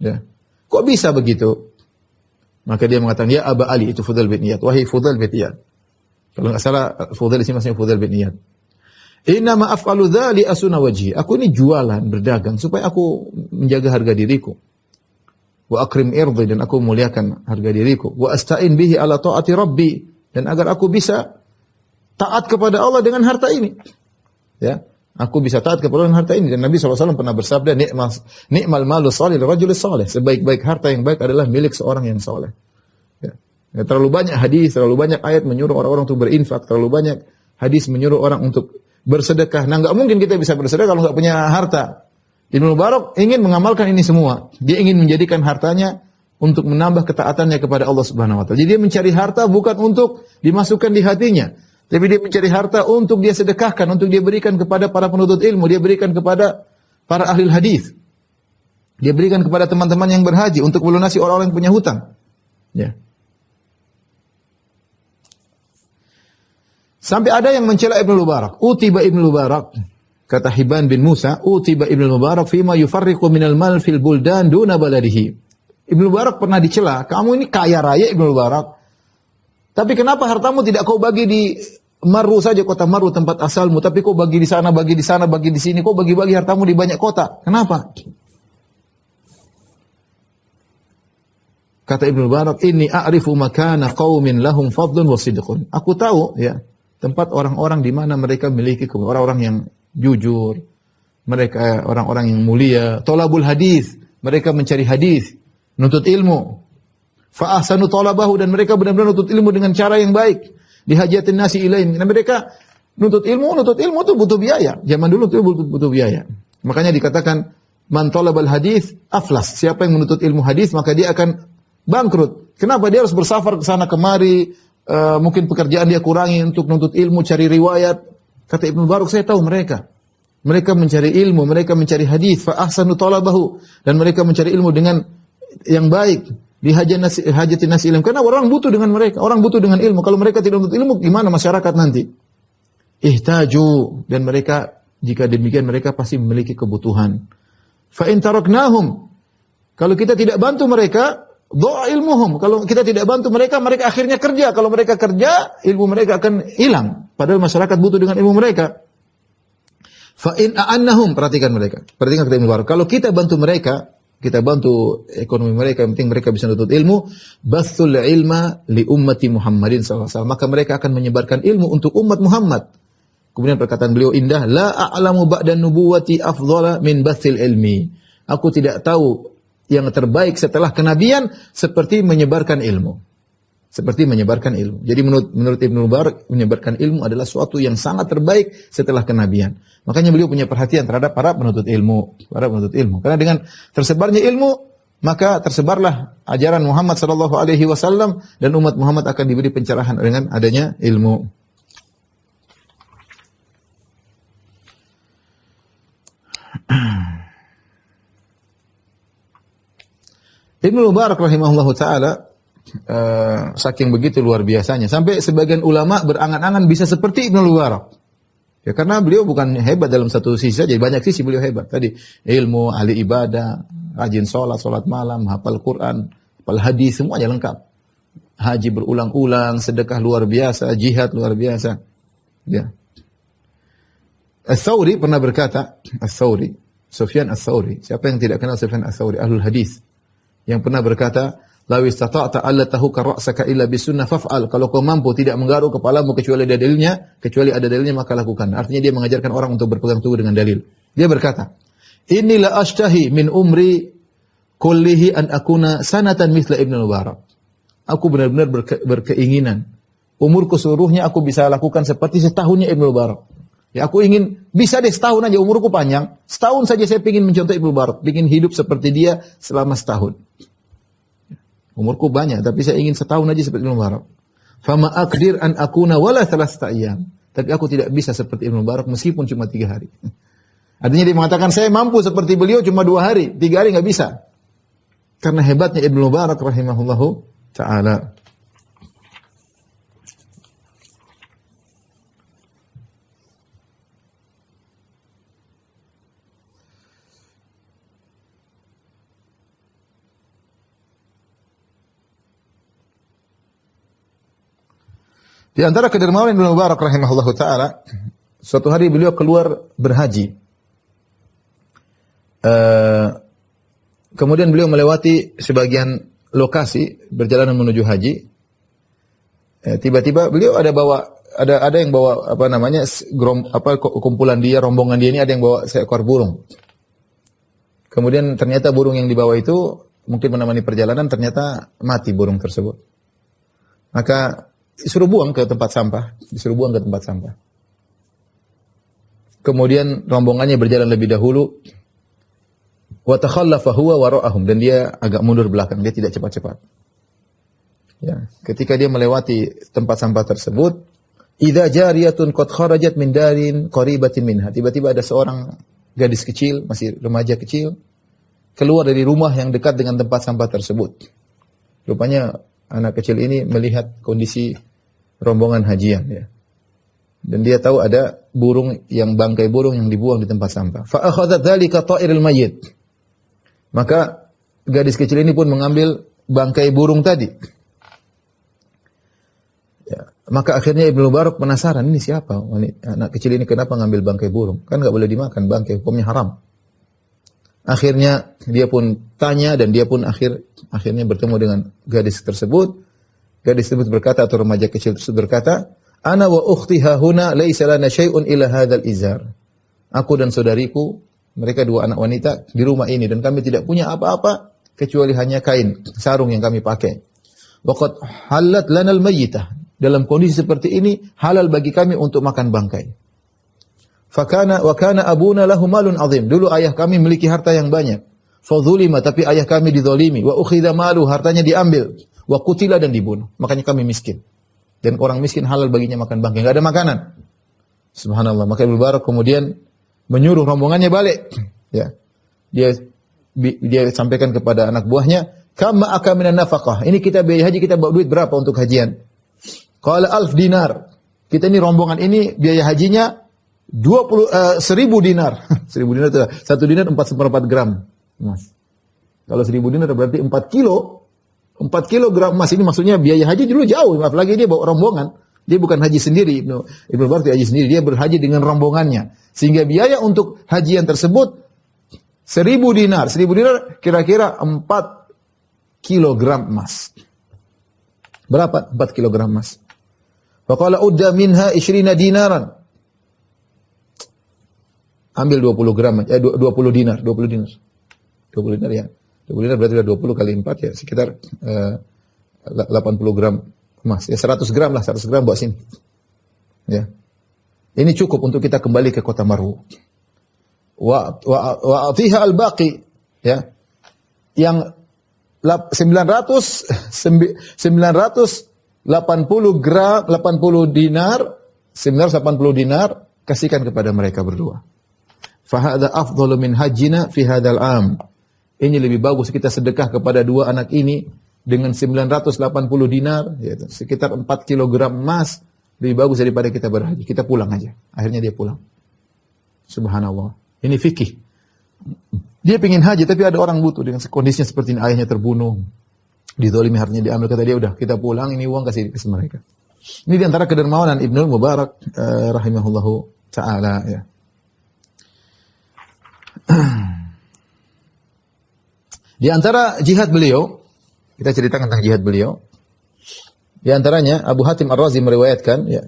Ya. Kok bisa begitu? Maka dia mengatakan, ya Aba Ali, itu Fudail bin Iyad. Wahai Fudail bin Iyad. Kalau enggak salah, Fudail di sini maksudnya Fudail bin Iyad. Inna ma af'alu dzali asuna wajhi. Aku ini jualan, berdagang supaya aku menjaga harga diriku. Wa akrim irdi, dan aku muliakan harga diriku. Wa asta'in bihi ala ta'ati rabbi, dan agar aku bisa taat kepada Allah dengan harta ini. Ya, aku bisa taat kepada Allah dengan harta ini. Dan Nabi SAW pernah bersabda, ni'mal malu salih rajul salih. Sebaik-baik harta yang baik adalah milik seorang yang saleh. Ya. Ya, terlalu banyak hadis, terlalu banyak ayat menyuruh orang-orang untuk berinfak, terlalu banyak hadis menyuruh orang untuk bersedekah. Nah, enggak mungkin kita bisa bersedekah kalau enggak punya harta. Ibnu Mubarak ingin mengamalkan ini semua. Dia ingin menjadikan hartanya untuk menambah ketaatannya kepada Allah Subhanahu wa taala. Jadi dia mencari harta bukan untuk dimasukkan di hatinya, tapi dia mencari harta untuk dia sedekahkan, untuk dia berikan kepada para penuntut ilmu, dia berikan kepada para ahli hadis. Dia berikan kepada teman-teman yang berhaji untuk melunasi orang-orang yang punya hutang. Ya. Sampai ada yang mencela Ibnu Mubarak. Utiba Ibnu Mubarak, kata Hibban bin Musa, utiba Ibnu Mubarak fima yufarriqu minal mal fil buldan duna baladihi. Ibnu Mubarak pernah dicela, kamu ini kaya raya Ibnu Mubarak. Tapi kenapa hartamu tidak kau bagi di Maru saja, kota Maru tempat asalmu, tapi kau bagi di sana, bagi di sana, bagi di sini, kau bagi-bagi hartamu di banyak kota. Kenapa? Kata Ibnu Mubarak, inni a'rifu makana qaumin lahum fadlun wa sidqun. Aku tahu ya, tempat orang-orang di mana mereka memiliki orang-orang yang jujur, mereka orang-orang yang mulia, thalabul hadis, mereka mencari hadis, nuntut ilmu. Fa ahsanu talabahu, dan mereka benar-benar nuntut ilmu dengan cara yang baik. Dihajatin nasi ilaihim. Dan mereka nuntut ilmu itu butuh biaya. Zaman dulu itu butuh biaya. Makanya dikatakan man talabal hadis aflas. Siapa yang menuntut ilmu hadis maka dia akan bangkrut. Kenapa? Dia harus bersafar ke sana kemari, mungkin pekerjaan dia kurangi untuk nuntut ilmu, cari riwayat. Kata Ibnu Mubarak, saya tahu mereka. Mereka mencari ilmu, mereka mencari hadis, fa ahsanu talabahu, dan mereka mencari ilmu dengan yang baik. Dihajatin nasi ilmu. Karena orang butuh dengan mereka, orang butuh dengan ilmu. Kalau mereka tidak menuntut ilmu, gimana masyarakat nanti? Ihtaju, dan mereka jika demikian mereka pasti memiliki kebutuhan. Fa in taraknahum, kalau kita tidak bantu mereka, doa ilmuhum. Kalau kita tidak bantu mereka, mereka akhirnya kerja. Kalau mereka kerja, ilmu mereka akan hilang. Padahal masyarakat butuh dengan ilmu mereka. Fa in a'annahum, perhatikan mereka. Perhatikan kata Ibnu Mubarak. Kalau kita bantu mereka, kita bantu ekonomi mereka, yang penting mereka bisa menuntut ilmu, bathul ilma li ummati Muhammadin sallallahu alaihi wasallam. Maka mereka akan menyebarkan ilmu untuk umat Muhammad. Kemudian perkataan beliau indah, la a'lamu ba'da nubuwati afdhala min bathil ilmi. Aku tidak tahu yang terbaik setelah kenabian seperti menyebarkan ilmu. Seperti menyebarkan ilmu. Jadi menurut Ibnu Mubarak, menyebarkan ilmu adalah suatu yang sangat terbaik setelah kenabian. Makanya beliau punya perhatian terhadap para penuntut ilmu. Para penuntut ilmu. Karena dengan tersebarnya ilmu, maka tersebarlah ajaran Muhammad sallallahu alaihi wasallam, dan umat Muhammad akan diberi pencerahan dengan adanya ilmu. Ibnu Mubarak rahimahullahu taala saking begitu luar biasanya sampai sebagian ulama berangan-angan bisa seperti Ibnu Mubarak. Ya karena beliau bukan hebat dalam satu sisi saja, banyak sisi beliau hebat. Tadi ilmu, ahli ibadah, rajin salat malam, hafal Quran, hafal hadis, semuanya lengkap. Haji berulang-ulang, sedekah luar biasa, jihad luar biasa. Ya. Ats-Tsauri pernah berkata, Sufyan Ats-Tsauri, siapa yang tidak kenal Sufyan Ats-Tsauri, ahlul hadis, yang pernah berkata, "Law istata'ta alla tahuka ra'saka illa bisunnah faf'al." Kalau kau mampu tidak menggaruk kepalamu kecuali ada dalilnya, maka lakukan. Artinya dia mengajarkan orang untuk berpegang teguh dengan dalil. Dia berkata, "Inni la ashtahi min umri kullihi an akuna sanatan mithla Ibnu Mubarak." Aku benar-benar berkeinginan umurku seluruhnya aku bisa lakukan seperti setahunnya Ibnu Mubarak. Ya aku ingin bisa deh setahun aja, umurku panjang, setahun saja saya ingin mencontoh Ibnu Mubarak, ingin hidup seperti dia selama setahun. Umurku banyak, tapi saya ingin setahun aja seperti Ibnu Mubarak. Fama aqdir an akuna wala thalathata ayyam. Tapi aku tidak bisa seperti Ibnu Mubarak meskipun cuma 3 hari. Artinya dia mengatakan saya mampu seperti beliau cuma 2 hari, 3 hari nggak bisa. Karena hebatnya Ibnu Mubarak rahimahullahu taala. Di antara kedermawanan Ibnu Mubarak rahimahullahu taala, suatu hari beliau keluar berhaji. Kemudian beliau melewati sebagian lokasi berjalan menuju haji. Tiba-tiba beliau ada yang bawa kumpulan dia, rombongan dia ini ada yang bawa seekor burung. Kemudian ternyata burung yang dibawa itu mungkin menemani perjalanan, ternyata mati burung tersebut. Maka disuruh buang ke tempat sampah. Kemudian rombongannya berjalan lebih dahulu. Wa takhallafa huwa wara'ahum, dan dia agak mundur belakang, dia tidak cepat-cepat. Ya, ketika dia melewati tempat sampah tersebut, idza jariyatun qad kharajat min darin qaribatin minha. Tiba-tiba ada seorang gadis kecil, masih remaja kecil, keluar dari rumah yang dekat dengan tempat sampah tersebut. Rupanya anak kecil ini melihat kondisi rombongan hajian, ya. Dan dia tahu ada bangkai burung yang dibuang di tempat sampah. Fa akhadhat dzalika ta'irul mayyit. Maka gadis kecil ini pun mengambil bangkai burung tadi. Ya, maka akhirnya Ibnu Mubarak penasaran, ini siapa? Anak kecil ini kenapa ngambil bangkai burung? Kan enggak boleh dimakan, bangkai hukumnya haram. Akhirnya dia pun tanya, dan dia pun akhirnya bertemu dengan gadis tersebut. Gadis tersebut berkata, atau remaja kecil tersebut berkata, "Ana wa ukhti hahuna laisa lana syai'un illa hadzal izar." Aku dan saudariku, mereka dua anak wanita di rumah ini, dan kami tidak punya apa-apa kecuali hanya kain sarung yang kami pakai. Wa qad halat lana al-mayyitah. Dalam kondisi seperti ini halal bagi kami untuk makan bangkai. Wa kana abuna lahu malun azim. Dulu ayah kami memiliki harta yang banyak. Fadzulima, tapi ayah kami dizalimi. Wa ukhidha malu, hartanya diambil. Wa qutila, dan dibunuh. Makanya kami miskin. Dan orang miskin halal baginya makan bangkai, enggak ada makanan. Subhanallah. Maka Ibnu Mubarak kemudian menyuruh rombongannya balik. Ya. Dia sampaikan kepada anak buahnya, "Kama aka minan nafaqah." Ini kita biaya haji, kita bawa duit berapa untuk hajian? Qala 1000 dinar. Kita ini rombongan ini biaya hajinya 1000 dinar. 1000 dinar itu 1 dinar 4/4 gram emas. Kalau 1000 dinar berarti 4 kilo. 4 kilogram emas. Ini maksudnya biaya haji dulu jauh. Apalagi dia bawa rombongan. Dia bukan haji sendiri. Ibnu Mubarak haji sendiri. Dia berhaji dengan rombongannya. Sehingga biaya untuk hajian tersebut 1000 dinar. 1000 dinar kira-kira 4 kilogram emas. Berapa 4 kilogram emas? Faqala udda minha 20 dinaran. Ambil 20 gram, 20 dinar. 20 dinar ya. 20 dinar berarti 20 kali 4 ya, sekitar 80 gram emas. Ya 100 gram lah, 100 gram buat sini. Ya. Ini cukup untuk kita kembali ke kota Marwu. Wa atiha al-baqi, ya. Yang 980 gram, 80 dinar, 980 dinar kasihkan kepada mereka berdua. Fa hadza afdalu min hajjina fi hadzal am. Ini lebih bagus kita sedekah kepada dua anak ini dengan 980 dinar, yaitu sekitar 4 kilogram emas, lebih bagus daripada kita berhaji. Kita pulang aja. Akhirnya dia pulang. Subhanallah. Ini fikih. Dia pengen haji, tapi ada orang butuh dengan kondisinya seperti ini. Ayahnya terbunuh, dizalimi, hartanya diambil. Kata dia, udah kita pulang, ini uang kasih mereka. Ini diantara kedermawanan Ibnu Mubarak rahimahullahu ta'ala, ya. Di antara jihad beliau, kita ceritakan tentang jihad beliau. Di antaranya Abu Hatim Ar-Razi meriwayatkan, ya,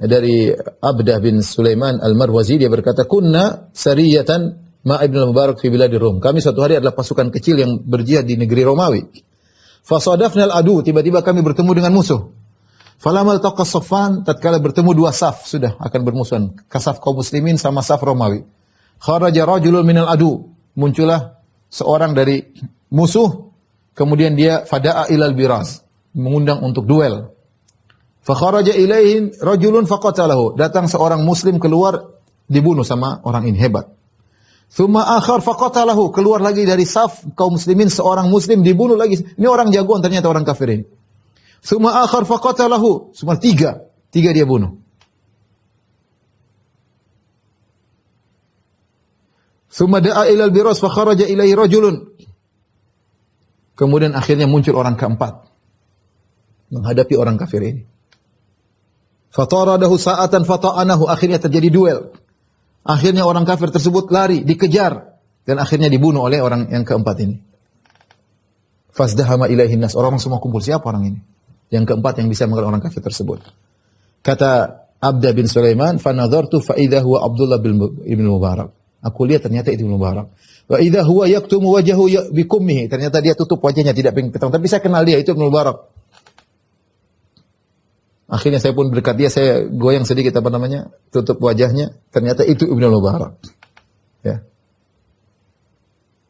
dari Abdah bin Sulaiman Al-Marwazi, dia berkata, "Kunna sariyatan ma Ibnu Mubarak fi biladir Rum." Kami suatu hari adalah pasukan kecil yang berjihad di negeri Romawi. Fasadafna al-adu, tiba-tiba kami bertemu dengan musuh. Falamal taqas saffan, tatkala bertemu dua saf, sudah akan bermusuhan. Kasaf kaum muslimin sama saf Romawi. Kharaja rajulun minal adu, muncullah seorang dari musuh, kemudian dia fada'a ilal biraz, mengundang untuk duel. Fa kharaja ilaihi rajulun faqatalahu, datang seorang muslim keluar, dibunuh sama orang ini, hebat. Tsumma akhar faqatalahu, keluar lagi dari saf kaum muslimin seorang muslim, dibunuh lagi. Ini orang jagoan, ternyata orang kafir ini. Tsumma akhar faqatalahu, semua tiga dia bunuh. Tsumma da'a ilal biraz fa kharaja ilaihi rajulun. Kemudian akhirnya muncul orang keempat menghadapi orang kafir ini. Fataradahu sa'atan fata'anahu, akhirnya terjadi duel. Akhirnya orang kafir tersebut lari, dikejar, dan akhirnya dibunuh oleh orang yang keempat ini. Fasdahama ilaihin nas, orang semua kumpul, siapa orang ini? Yang keempat yang bisa mengalahkan orang kafir tersebut. Kata Abda bin Sulaiman, "Fanadhartu fa idza huwa Abdullah bin Mubarak." Aku lihat ternyata itu Ibnu Mubarak. Wa idza huwa yaktumu wajhahu bikummihi, ternyata dia tutup wajahnya, tidak pengen ketahuan, tapi saya kenal dia, itu Ibnu Mubarak. Akhirnya saya pun berdekat dia, saya goyang sedikit tutup wajahnya, ternyata itu Ibnu Mubarak. Ya.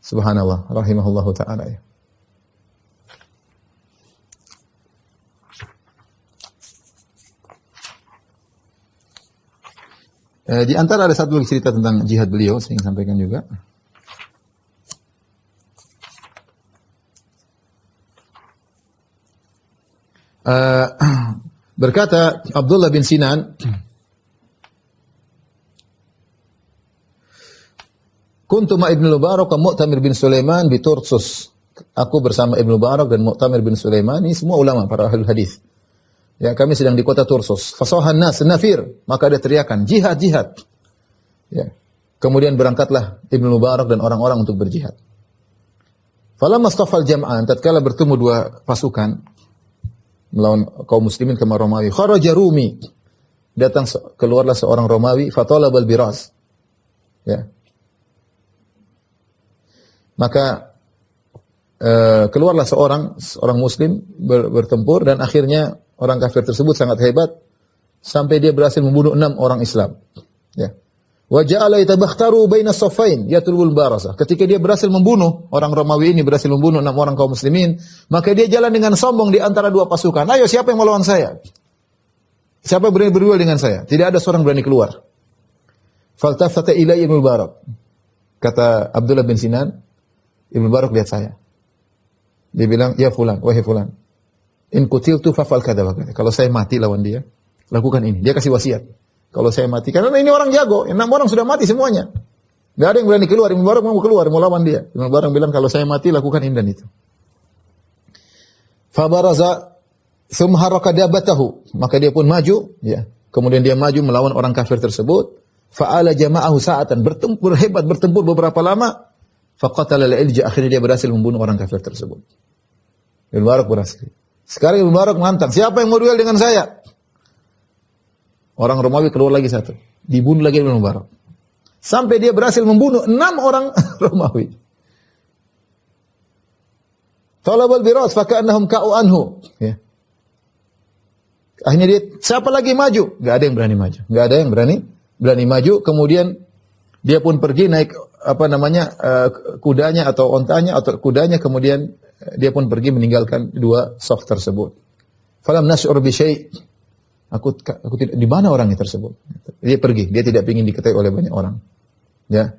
Subhanallah, rahimahullahu taala ya. Di antara ada satu lagi cerita tentang jihad beliau, saya ingin sampaikan juga. Berkata Abdullah bin Sinan, kuntu ma Ibnu Mubarak wa Mu'tamir bin Sulaiman bi Tursus. Aku bersama Ibnu Mubarak dan Mu'tamir bin Sulaiman, ini semua ulama para ahli hadis. Ya, kami sedang di kota Tursus. Fasahan nas nafir, maka ada teriakan jihad jihad. Ya. Kemudian berangkatlah Ibnu Mubarak dan orang-orang untuk berjihad. Falamma stafal jam'an, tatkala bertemu dua pasukan melawan kaum muslimin kama Romawi, kharaja Rumi. Datang keluarlah seorang Romawi, fatalabal biras. Ya. Maka keluarlah seorang muslim bertempur dan akhirnya orang kafir tersebut sangat hebat sampai dia berhasil membunuh 6 orang Islam. Ya. Wa ja'ala yatabakhtaru baina saffain yatlubul barasah. Ketika dia berhasil membunuh orang Romawi ini berhasil membunuh 6 orang kaum muslimin, maka dia jalan dengan sombong di antara dua pasukan. Ayo siapa yang melawan saya? Siapa yang berani berduel dengan saya? Tidak ada seorang berani keluar. Faltafata ilayya Ibnu Mubarak. Kata Abdullah bin Sinan, Ibnu Mubarak lihat saya. Dia bilang, "Ya fulan, wahai fulan. In kutiltu fafal kada wa kada." Kalau saya mati lawan dia, lakukan ini. Dia kasih wasiat. Kalau saya mati, karena ini orang jago, 6 orang sudah mati semuanya. Enggak ada yang berani keluar. Ibnu Mubarak mau keluar, mau lawan dia. Ibnu Mubarak bilang, kalau saya mati, lakukan ini dan itu. Fabaraza thumma haraka dabatahu. Maka dia pun maju, ya. Kemudian dia maju melawan orang kafir tersebut. Fa'ala jama'ahu sa'atan, bertempur hebat, bertempur beberapa lama. Faqatala al-ilja, akhirnya dia berhasil membunuh orang kafir tersebut. Ibnu Mubarak berhasil. Sekarang Ibnu Mubarak menantang, siapa yang mau duel dengan saya? Orang Romawi keluar lagi satu. Dibunuh lagi Ibnu Mubarak. Sampai dia berhasil membunuh 6 orang Romawi. Talabal biras faka'annahum ka'u anhu. Ya. Akhirnya dia, siapa lagi maju? Gak ada yang berani maju. Gak ada yang berani maju. Kemudian dia pun pergi naik kudanya atau ontanya atau kudanya, kemudian dia pun pergi meninggalkan dua saf tersebut. Falam nash'ur bi syai'. Aku tidak, di mana orangnya tersebut? Dia pergi, dia tidak ingin diketahui oleh banyak orang. Ya.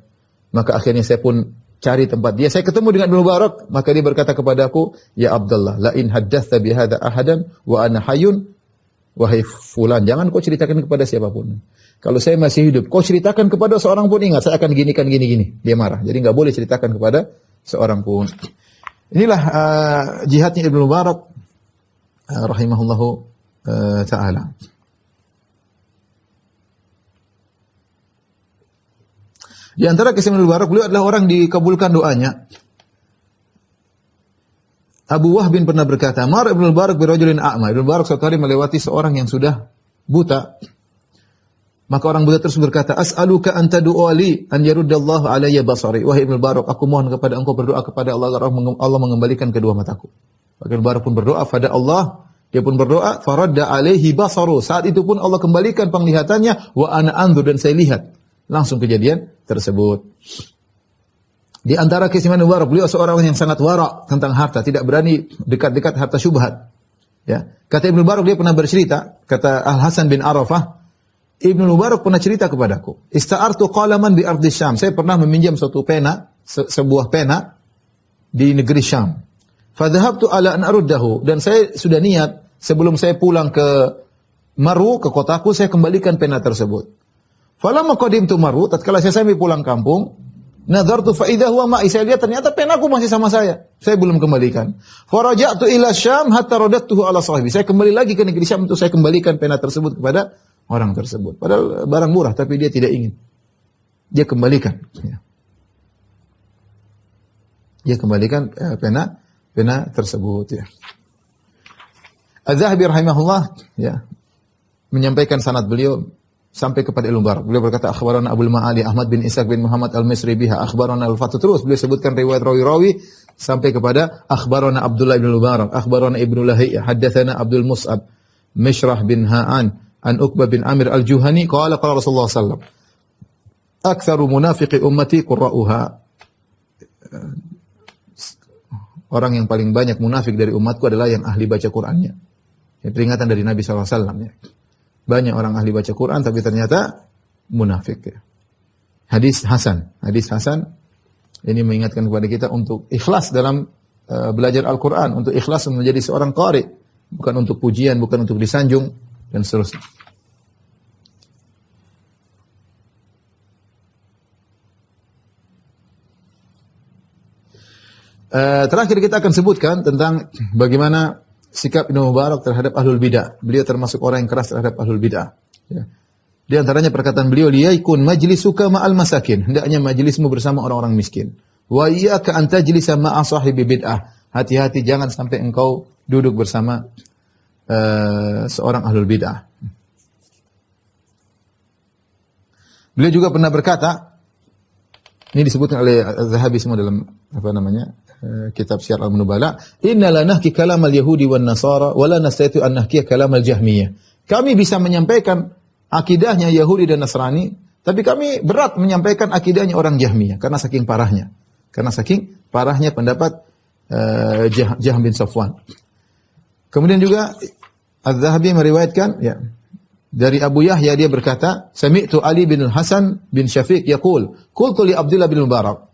Maka akhirnya saya pun cari tempat dia. Saya ketemu dengan Ibnu Mubarak, maka dia berkata kepadaku, "Ya Abdullah, la in haddatsa bi hadza ahadan wa ana hayyun, wahai fulan, jangan kau ceritakan kepada siapapun. Kalau saya masih hidup, kau ceritakan kepada seorang pun, ingat saya akan ginikan gini." Dia marah. Jadi enggak boleh ceritakan kepada seorang pun. Inilah jihadnya Ibnu Mubarak rahimahullahu ta'ala. Di antara kisah Ibnu Mubarak, beliau adalah orang dikabulkan doanya. Abu Wahbin pernah berkata, "Mar Ibnu Mubarak bi rajulin a'ma." Ibnu Mubarak suatu hari melewati seorang yang sudah buta. Maka orang buta tersebut berkata, "As'aluka an tad'u li an yaruddallahu alayya basari." Wahai Ibnu Mubarak, aku mohon kepada engkau, berdoa kepada Allah agar Allah mengembalikan kedua mataku. Maka Ibnu Mubarak pun berdoa pada Allah. Dia pun berdoa, faradda alaihi basaru. Saat itu pun Allah kembalikan penglihatannya, wa ana anzur, dan saya lihat. Langsung kejadian tersebut. Di antara kisah Ibnu Mubarak, beliau seorang yang sangat wara tentang harta, tidak berani dekat-dekat harta syubhat. Ya. Kata Ibnu Mubarak, dia pernah bercerita, kata Al-Hasan bin Arafah, Ibnu Mubarak pernah cerita kepadaku, ista'artu qalaman bi ardi Syam. Saya pernah meminjam suatu pena, sebuah pena di negeri Syam. Fadhahabtu ala an aruddahu, dan saya sudah niat sebelum saya pulang ke Maru, ke kotaku, saya kembalikan pena tersebut. Falamma qadimtu Maru, tatkala saya sampai pulang kampung, nadartu fa idza huwa ma'i, saya lihat ternyata penaku masih sama saya. Saya belum kembalikan. Faraja'tu ila Syam hatta radattuhu ala sahibi. Saya kembali lagi ke negeri Syam untuk saya kembalikan pena tersebut kepada orang tersebut. Padahal barang murah, tapi dia tidak ingin. Dia kembalikan. Ya. Dia kembalikan pena tersebut. Ya. Az-Zahabi rahimahullah, ya, menyampaikan sanad beliau sampai kepada Ibnu Mubarak. Beliau berkata, akhbarana Abdul Ma'ali Ahmad bin Ishaq bin Muhammad al-Misri biha, akhbarana al-Fatu, terus beliau sebutkan riwayat rawi-rawi sampai kepada akhbarana Abdullah bin Mubarak, akhbarana Ibnu Lahiyah, haddatsana Abdul Mus'ab, Mishrah bin Ha'an, an Uqbah bin Amir al-Juhani, qala Rasulullah sallallahu alaihi wasallam, aktsaru munafiqi ummati qurra'uha. orang yang paling banyak munafik dari umatku adalah yang ahli baca Qur'annya. Ya, peringatan dari Nabi SAW. Ya. Banyak orang ahli baca Qur'an tapi ternyata munafik. Ya. Hadis Hasan ini mengingatkan kepada kita untuk ikhlas dalam belajar Al-Quran, untuk ikhlas menjadi seorang qari, bukan untuk pujian, bukan untuk disanjung dan seterusnya. Terakhir kita akan sebutkan tentang bagaimana sikap Ibnu Mubarak terhadap ahlul bidah. Beliau termasuk orang yang keras terhadap ahlul bidah. Ya. Di antaranya perkataan beliau, liyakun majlisuka ma'al masakin. Hendaknya majlismu bersama orang-orang miskin. Wa iyyaka an tajlisa ma'a sahibi bid'ah. Hati-hati jangan sampai engkau duduk bersama seorang ahlul bidah. Beliau juga pernah berkata, ini disebutkan oleh Az-Zahabi semua dalam kitab Syiar Al-Nubala, inna la nahki kalam al-yahudi wan nasara wa la nastati'u an nahki kalam al-jahmiyah. Kami bisa menyampaikan akidahnya Yahudi dan Nasrani, tapi kami berat menyampaikan akidahnya orang Jahmiyah karena saking parahnya. Karena saking parahnya pendapat Jahm bin Safwan. Kemudian juga Az-Zahabi meriwayatkan dari Abu Yahya, dia berkata, sami'tu Ali bin Hasan bin Syafiq yaqul, qultu li Abdullah bin Mubarak.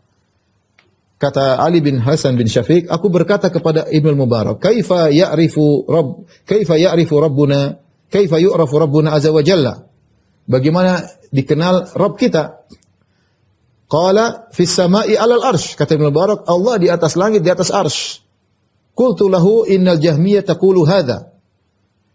Kata Ali bin Hasan bin Syafiq, aku berkata kepada Ibnu Mubarak, kaifa ya'rifu rabbuna, kaifa yu'rafu rabbuna azza wa jalla? Bagaimana dikenal Rabb kita? Qala fis sama'i 'alal arsy. Kata Ibnu Mubarak, Allah di atas langit, di atas arsy. Qultu lahu innal jahmiyah taqulu hadza.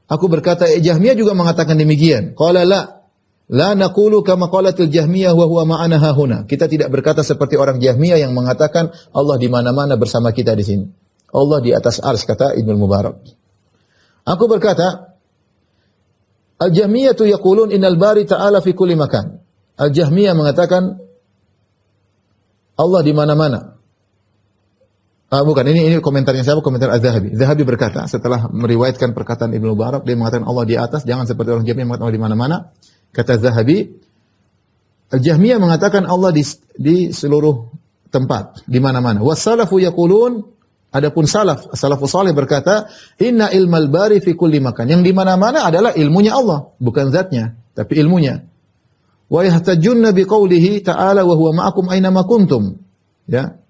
Aku berkata, Jahmiyah juga mengatakan demikian. Qala la naqulu kama qalatil Jahmiyah wa huwa ma'ana hahuna. Kita tidak berkata seperti orang Jahmiyah yang mengatakan Allah di mana-mana bersama kita di sini. Allah di atas arsy, kata Ibnu Mubarak. Aku berkata, Al-Jahmiyatu yaqulun innal bari ta'ala fi kulli makan. Al-Jahmiyah mengatakan Allah di mana-mana. Bukan, ini komentarnya siapa? Komentar Az-Zahabi. Az-Zahabi berkata, setelah meriwayatkan perkataan Ibnu Mubarak, dia mengatakan Allah di atas, jangan seperti orang Jahmiyah mengatakan Allah di mana-mana. Kata Az-Zahabi, Al-Jahmiyah mengatakan Allah di seluruh tempat, di mana-mana. Was-salafu yaqulun, adapun salafus salih berkata, inna ilmal bari fi kulli makan. Yang di mana-mana adalah ilmunya Allah, bukan zatnya, tapi ilmunya. Wa yahtajunna biqaulihi ta'ala wa huwa ma'akum aina ma kuntum. Ya.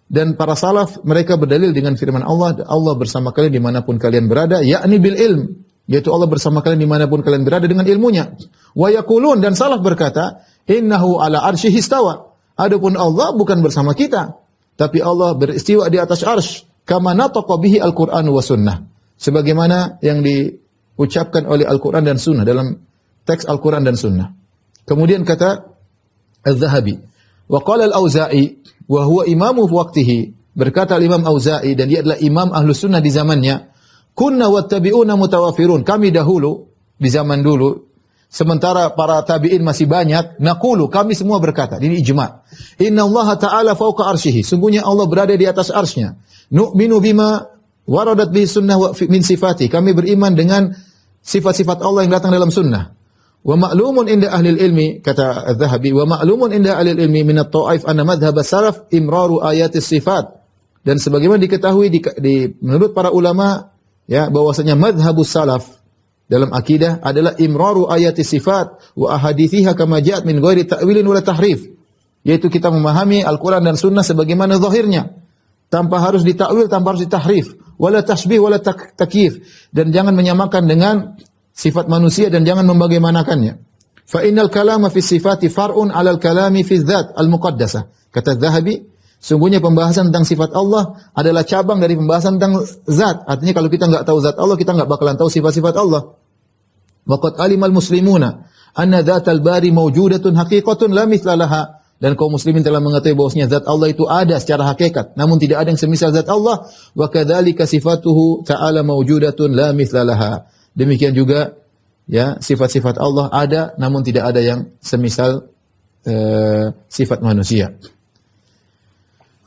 Dan para salaf mereka berdalil dengan firman Allah, Allah bersama kalian dimanapun kalian berada, yakni bil ilm, yaitu Allah bersama kalian dimanapun kalian berada dengan ilmunya. Wa yaqulun, dan salaf berkata, innahu ala arsyihi istawa. Adapun Allah bukan bersama kita, tapi Allah beristiwa di atas arsy, kama nataqa bihi al-Qur'an wa sunnah. Sebagaimana yang diucapkan oleh Al-Qur'an dan sunnah, dalam teks Al-Qur'an dan sunnah. Kemudian kata Az-Zahabi, wa qala al-Auza'i wa huwa imamu waqtihi, berkata Imam Auza'i, dan dia adalah imam Ahlus Sunnah di zamannya, kunna wattabi'una mutawafirun, kami dahulu di zaman dulu sementara para tabi'in masih banyak, naqulu, kami semua berkata, ini ijma', inna Allah ta'ala fawqa arsyihi, sungguhnya Allah berada di atas arsy-Nya, nu'minu bima waradat bihi sunnah min sifati, kami beriman dengan sifat-sifat Allah yang datang dalam sunnah. Wa ma'lumun inda ahli ilmi, kata Az-Zahabi, wa ma'lumun inda ahli ilmi min at-ta'if anna madhhab salaf imraru ayatis sifat. Dan sebagaimana diketahui menurut para ulama, ya, bahwasanya madhhabus salaf dalam akidah adalah imraru ayatis sifat wa ahadithiha kama ja'at min ghairi ta'wilin wala tahrif. Yaitu kita memahami Al-Qur'an dan sunnah sebagaimana zahirnya, tanpa harus ditakwil, tanpa harus ditahrif, wala tasbih wala takyif, dan jangan menyamakan dengan sifat manusia dan jangan membagaimanakannya. Fa innal kalama fi sifati far'un 'alal kalami fi dzat al-muqaddasah. Kata Zahabi, sungguhnya pembahasan tentang sifat Allah adalah cabang dari pembahasan tentang zat. Artinya kalau kita enggak tahu zat Allah, kita enggak bakalan tahu sifat-sifat Allah. Wa qad alimal muslimuna anna dzatal bari mawjudatun haqiqatun la mithla laha. Dan kaum muslimin telah mengetahui bahwasanya zat Allah itu ada secara hakikat, namun tidak ada yang semisal zat Allah. Wa kadzalika sifatuhu ta'ala mawjudatun la mithla laha. Demikian juga, ya, sifat-sifat Allah ada, namun tidak ada yang semisal sifat manusia.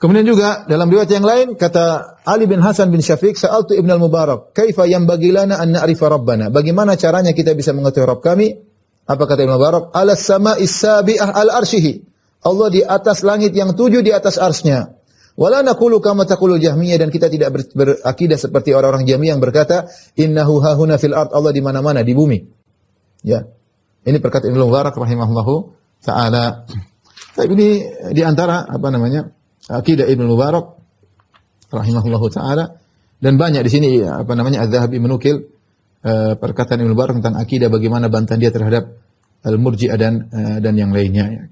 Kemudian juga dalam riwayat yang lain, kata Ali bin Hasan bin Syafiq, sa'altu Ibn al-Mubarak, kaifa yanbaghi lana an na'rifa rabbana? Bagaimana caranya kita bisa mengetahui Rabb kami? Apa kata Ibn al-Mubarak? Alas sama'is sabi'ah al-arsyihi. Allah di atas langit yang 7 di atas arsy-Nya. Wala naqulu kama taqulul Jahmiyah, dan kita tidak berakidah seperti orang-orang Jahmiyah yang berkata innahu hahuna fil ard, Allah di mana-mana di bumi. Ya. Ini perkataan Ibnu Mubarak rahimahullahu taala. Tapi ini di antara akidah Ibnu Mubarak rahimahullahu taala, dan banyak di sini Az-Zahabi menukil perkataan Ibnu Mubarak tentang akidah, bagaimana bantahan dia terhadap al-Murji'ah dan yang lainnya ya.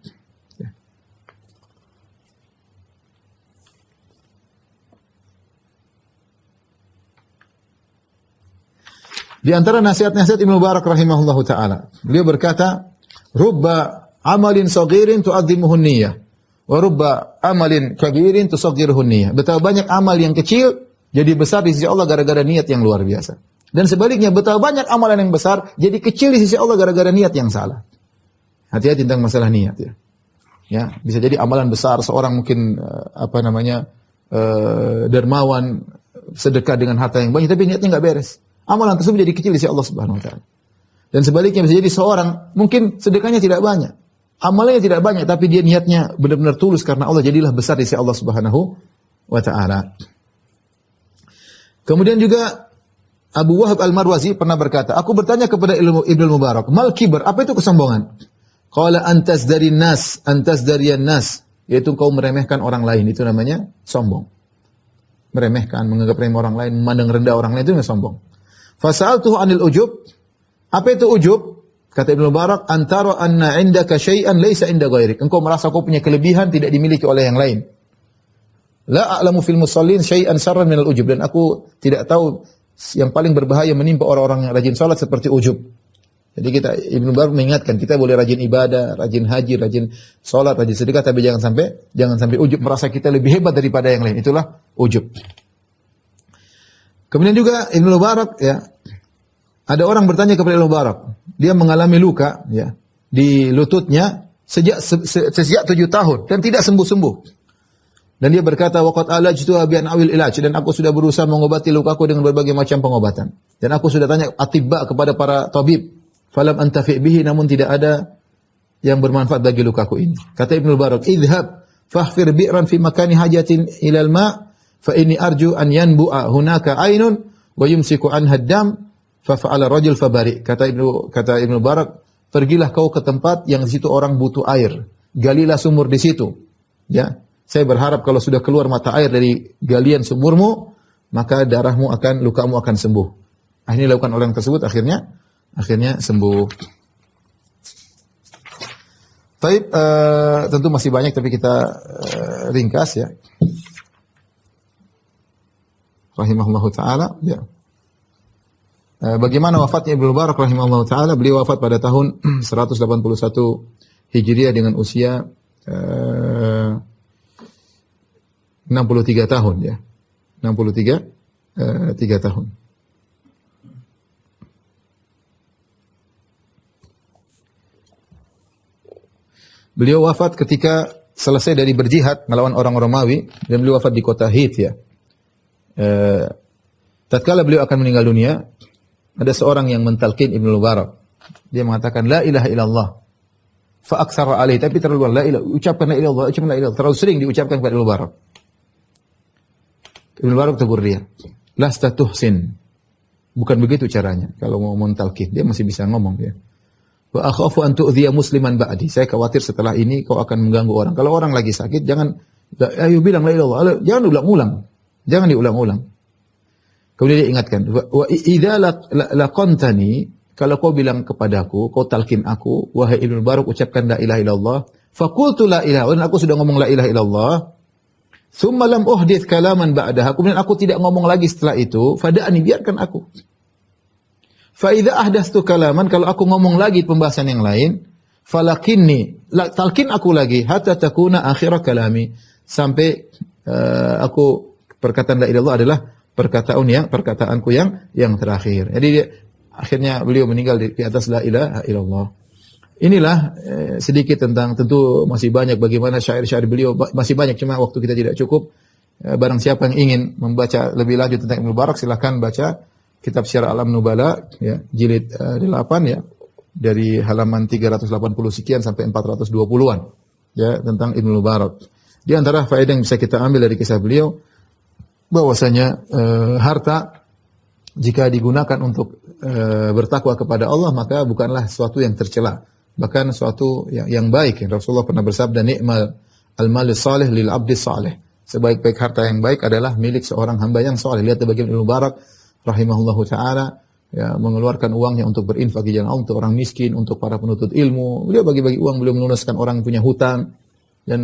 Di antara nasihat-nasihat Ibnu Mubarak rahimahullahu taala, beliau berkata, "Rubba amalin saghirin tu'azzimuhu niyyah, wa rubba amalin kabirin tusaghiruhu niyyah." Betapa banyak amal yang kecil jadi besar di sisi Allah gara-gara niat yang luar biasa. Dan sebaliknya, betapa banyak amalan yang besar jadi kecil di sisi Allah gara-gara niat yang salah. Hati-hati tentang masalah niat ya. Ya, bisa jadi amalan besar, seorang mungkin dermawan, sedekah dengan harta yang banyak, tapi niatnya enggak beres. Amalan tersebut jadi kecil di sisi Allah Subhanahu wa taala. Dan sebaliknya bisa jadi seorang mungkin sedekahnya tidak banyak, amalnya tidak banyak, tapi dia niatnya benar-benar tulus karena Allah, jadilah besar di sisi Allah Subhanahu wa taala. Kemudian juga Abu Wahab Al-Marwazi pernah berkata, aku bertanya kepada Ibnu Mubarak, mal kibar, apa itu kesombongan? Qala antas dariyan nas, yaitu kau meremehkan orang lain, itu namanya sombong. Meremehkan, menganggap remeh orang lain, memandang rendah orang lain, itu namanya sombong. Fasa'altuhu 'anil ujub. Apa itu ujub? Kata Ibnu Mubarak, antara anna 'indaka syai'an laisa 'inda ghairik. Engkau merasa kau punya kelebihan tidak dimiliki oleh yang lain. La a'lamu fil musallin syai'an syarran minal ujub, dan aku tidak tahu yang paling berbahaya menimpa orang-orang yang rajin salat seperti ujub. Jadi Ibnu Mubarak mengingatkan kita boleh rajin ibadah, rajin haji, rajin salat, rajin sedekah, tapi jangan sampai ujub, merasa kita lebih hebat daripada yang lain. Itulah ujub. Kemudian juga Ibnu Mubarak ya, ada orang bertanya kepada Ibnu Mubarak, dia mengalami luka ya di lututnya sejak 7 tahun dan tidak sembuh-sembuh. Dan dia berkata, waqad alajtu bi an'awil ilaj, dan aku sudah berusaha mengobati lukaku dengan berbagai macam pengobatan. Dan aku sudah tanya atibba kepada para tabib, falam antafi bihi, namun tidak ada yang bermanfaat bagi lukaku ini. Kata Ibnu Mubarak, idhab fahfir bi'ran fi makani hajatin ilal ma' fa inni arju an yanbu'a hunaka ainun wa yumsiku anha ad-dam fa fa'ala rajul fabari. Kata Ibnu Mubarak, pergilah kau ke tempat yang di situ orang butuh air, galilah sumur di situ. Ya, saya berharap kalau sudah keluar mata air dari galian sumurmu, maka lukamu akan sembuh. Akhirnya dilakukan oleh orang tersebut, akhirnya sembuh. Taib, tentu masih banyak tapi kita ringkas ya. Rahimahullahu taala ya. Bagaimana wafatnya Ibnu Mubarak rahimahullahu taala? Beliau wafat pada tahun 181 Hijriah dengan usia 63 tahun ya. 3 tahun. Beliau wafat ketika selesai dari berjihad melawan orang Romawi, dan beliau wafat di kota Hit ya. Tatkala beliau akan meninggal dunia, ada seorang yang mentalkin Ibnu Mubarak. Dia mengatakan la ilaha illallah. Fa aktsara alaihi, tapi terlalu la ilaha, ucapkan la ilaha illallah, terlalu sering diucapkan kepada Ibnu Mubarak. Ibnu Mubarak tegur dia, lasta tuhsin. Bukan begitu caranya kalau mau mentalkin. Dia masih bisa ngomong ya. Wa akhafu an tu'dhiya musliman ba'di. Saya khawatir setelah ini kau akan mengganggu orang. Kalau orang lagi sakit, ayo bilang la ilaha illallah. Jangan diulang-ulang. Jangan diulang-ulang. Kemudian dia ingatkan, wa idza laqantani, kalau kau bilang kepadaku, kau talkin aku, wahai Ibnu Mubarak, ucapkan la ilaha illallah. Faqultu la ilaha, dan aku sudah ngomong la ilaha illallah. Tsumma lam uhdits kalaman ba'daha, kemudian aku tidak ngomong lagi setelah itu, fada'ani, biarkan aku. Fa idza ahdatstu kalaman, kalau aku ngomong lagi pembahasan yang lain, falakinni, talkin aku lagi hatta takuna akhir kalami, sampai aku perkataan la ilaha illallah adalah perkataanku yang terakhir. Jadi akhirnya beliau meninggal di atas la ilaha illallah. Inilah sedikit tentang, tentu masih banyak bagaimana syair-syair beliau, masih banyak, cuma waktu kita tidak cukup. Barang siapa yang ingin membaca lebih lanjut tentang Ibnu Mubarak, silakan baca kitab Syiar A'lam Nubala ya, jilid 8 ya, dari halaman 380 sekian sampai 420-an ya, tentang Ibnu Mubarak. Di antara faedah yang bisa kita ambil dari kisah beliau, bahwasanya harta jika digunakan untuk bertakwa kepada Allah, maka bukanlah sesuatu yang tercela, bahkan sesuatu yang baik. Rasulullah pernah bersabda, ni'mal al-mal salih lil abdi salih. Sebaik-baik harta yang baik adalah milik seorang hamba yang saleh. Lihat bagian Ibnu Mubarak rahimahullahu taala, ya, mengeluarkan uangnya untuk berinfak di jalan Allah, untuk orang miskin, untuk para penuntut ilmu. Beliau bagi-bagi uang, beliau melunaskan orang yang punya hutang, dan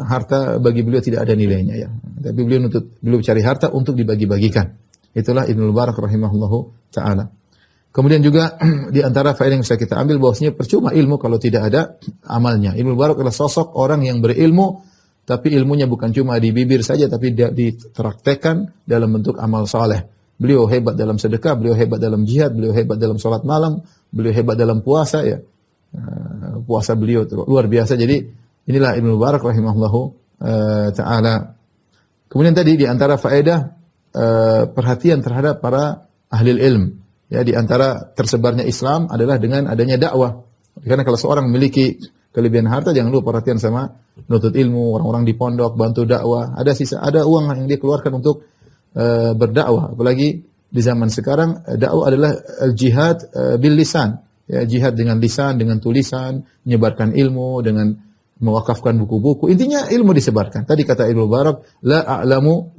harta bagi beliau tidak ada nilainya, ya. Tapi beliau cari harta untuk dibagi-bagikan. Itulah Ibnu Mubarak rahimahullahu taala. Kemudian juga di antara faedah yang bisa kita ambil, bahwasanya percuma ilmu kalau tidak ada amalnya. Ibnu Mubarak adalah sosok orang yang berilmu, tapi ilmunya bukan cuma di bibir saja, tapi dipraktekkan dalam bentuk amal saleh. Beliau hebat dalam sedekah, beliau hebat dalam jihad, beliau hebat dalam salat malam, beliau hebat dalam puasa, ya. Puasa beliau luar biasa. Jadi inilah Ibnu Mubarak rahimahullahu taala. Kemudian tadi di antara faedah perhatian terhadap para ahli ilm. Ya, di antara tersebarnya Islam adalah dengan adanya dakwah. Karena kalau seorang memiliki kelebihan harta, jangan lupa perhatian sama nuntut ilmu, orang-orang di pondok, bantu dakwah. Ada uang yang dia keluarkan untuk berdakwah. Apalagi di zaman sekarang, dakwah adalah jihad bil lisan. Ya, jihad dengan lisan, dengan tulisan, menyebarkan ilmu, dengan mewakafkan buku-buku. Intinya ilmu disebarkan. Tadi kata Ibnu Mubarak, la a'lamu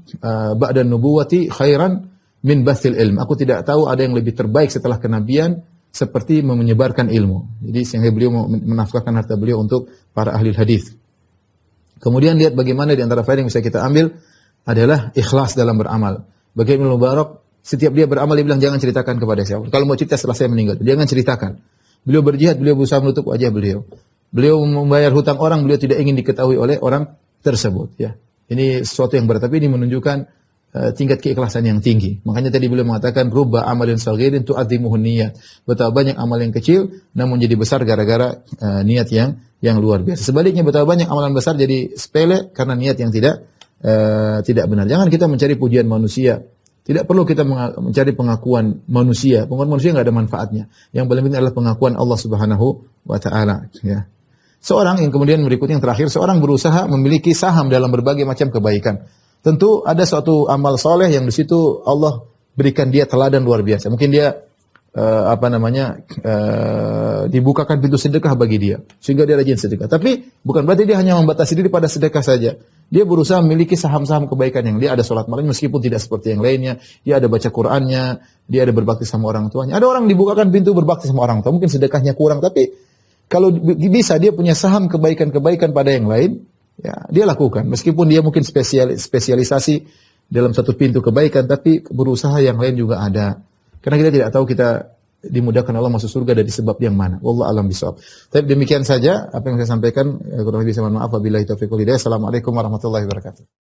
ba'da nubuwati khairan min bathil ilm. Aku tidak tahu ada yang lebih terbaik setelah kenabian seperti menyebarkan ilmu. Jadi sehingga beliau menafkahkan harta beliau untuk para ahli hadis. Kemudian lihat bagaimana di antara faedah yang bisa kita ambil adalah ikhlas dalam beramal. Bagi Ibnu Mubarak, setiap dia beramal dia bilang jangan ceritakan kepada siapa. Kalau mau cerita setelah saya meninggal, jangan ceritakan. Beliau berjihad, beliau berusaha menutup wajah beliau. Beliau membayar hutang orang, beliau tidak ingin diketahui oleh orang tersebut, ya. Ini sesuatu yang berat, tapi ini menunjukkan tingkat keikhlasan yang tinggi. Makanya tadi beliau mengatakan rubba amalin saghirin tu'azzimuhu niyyat. Betapa banyak amal yang kecil namun jadi besar gara-gara niat yang luar biasa. Sebaliknya betapa banyak amalan besar jadi sepele karena niat yang tidak benar. Jangan kita mencari pujian manusia. Tidak perlu kita mencari pengakuan manusia. Pengakuan manusia enggak ada manfaatnya. Yang paling penting adalah pengakuan Allah Subhanahu wa taala, ya. Seorang yang kemudian berikutnya yang terakhir, seorang berusaha memiliki saham dalam berbagai macam kebaikan. Tentu ada suatu amal soleh yang di situ Allah berikan dia teladan luar biasa. Mungkin dia dibukakan pintu sedekah bagi dia sehingga dia rajin sedekah. Tapi bukan berarti dia hanya membatasi diri pada sedekah saja. Dia berusaha memiliki saham-saham kebaikan yang dia ada salat malam meskipun tidak seperti yang lainnya. Dia ada baca Qur'annya, dia ada berbakti sama orang tuanya. Ada orang dibukakan pintu berbakti sama orang tua, mungkin sedekahnya kurang, tapi kalau bisa dia punya saham kebaikan-kebaikan pada yang lain, ya, dia lakukan. Meskipun dia mungkin spesialisasi dalam satu pintu kebaikan, tapi berusaha yang lain juga ada. Karena kita tidak tahu kita dimudahkan Allah masuk surga dari sebab yang mana. Wallahu a'lam bishawab. Tapi demikian saja apa yang saya sampaikan. Kurang lebih saya mohon maaf. Wabillahi taufiq wal hidayah. Assalamualaikum warahmatullahi wabarakatuh.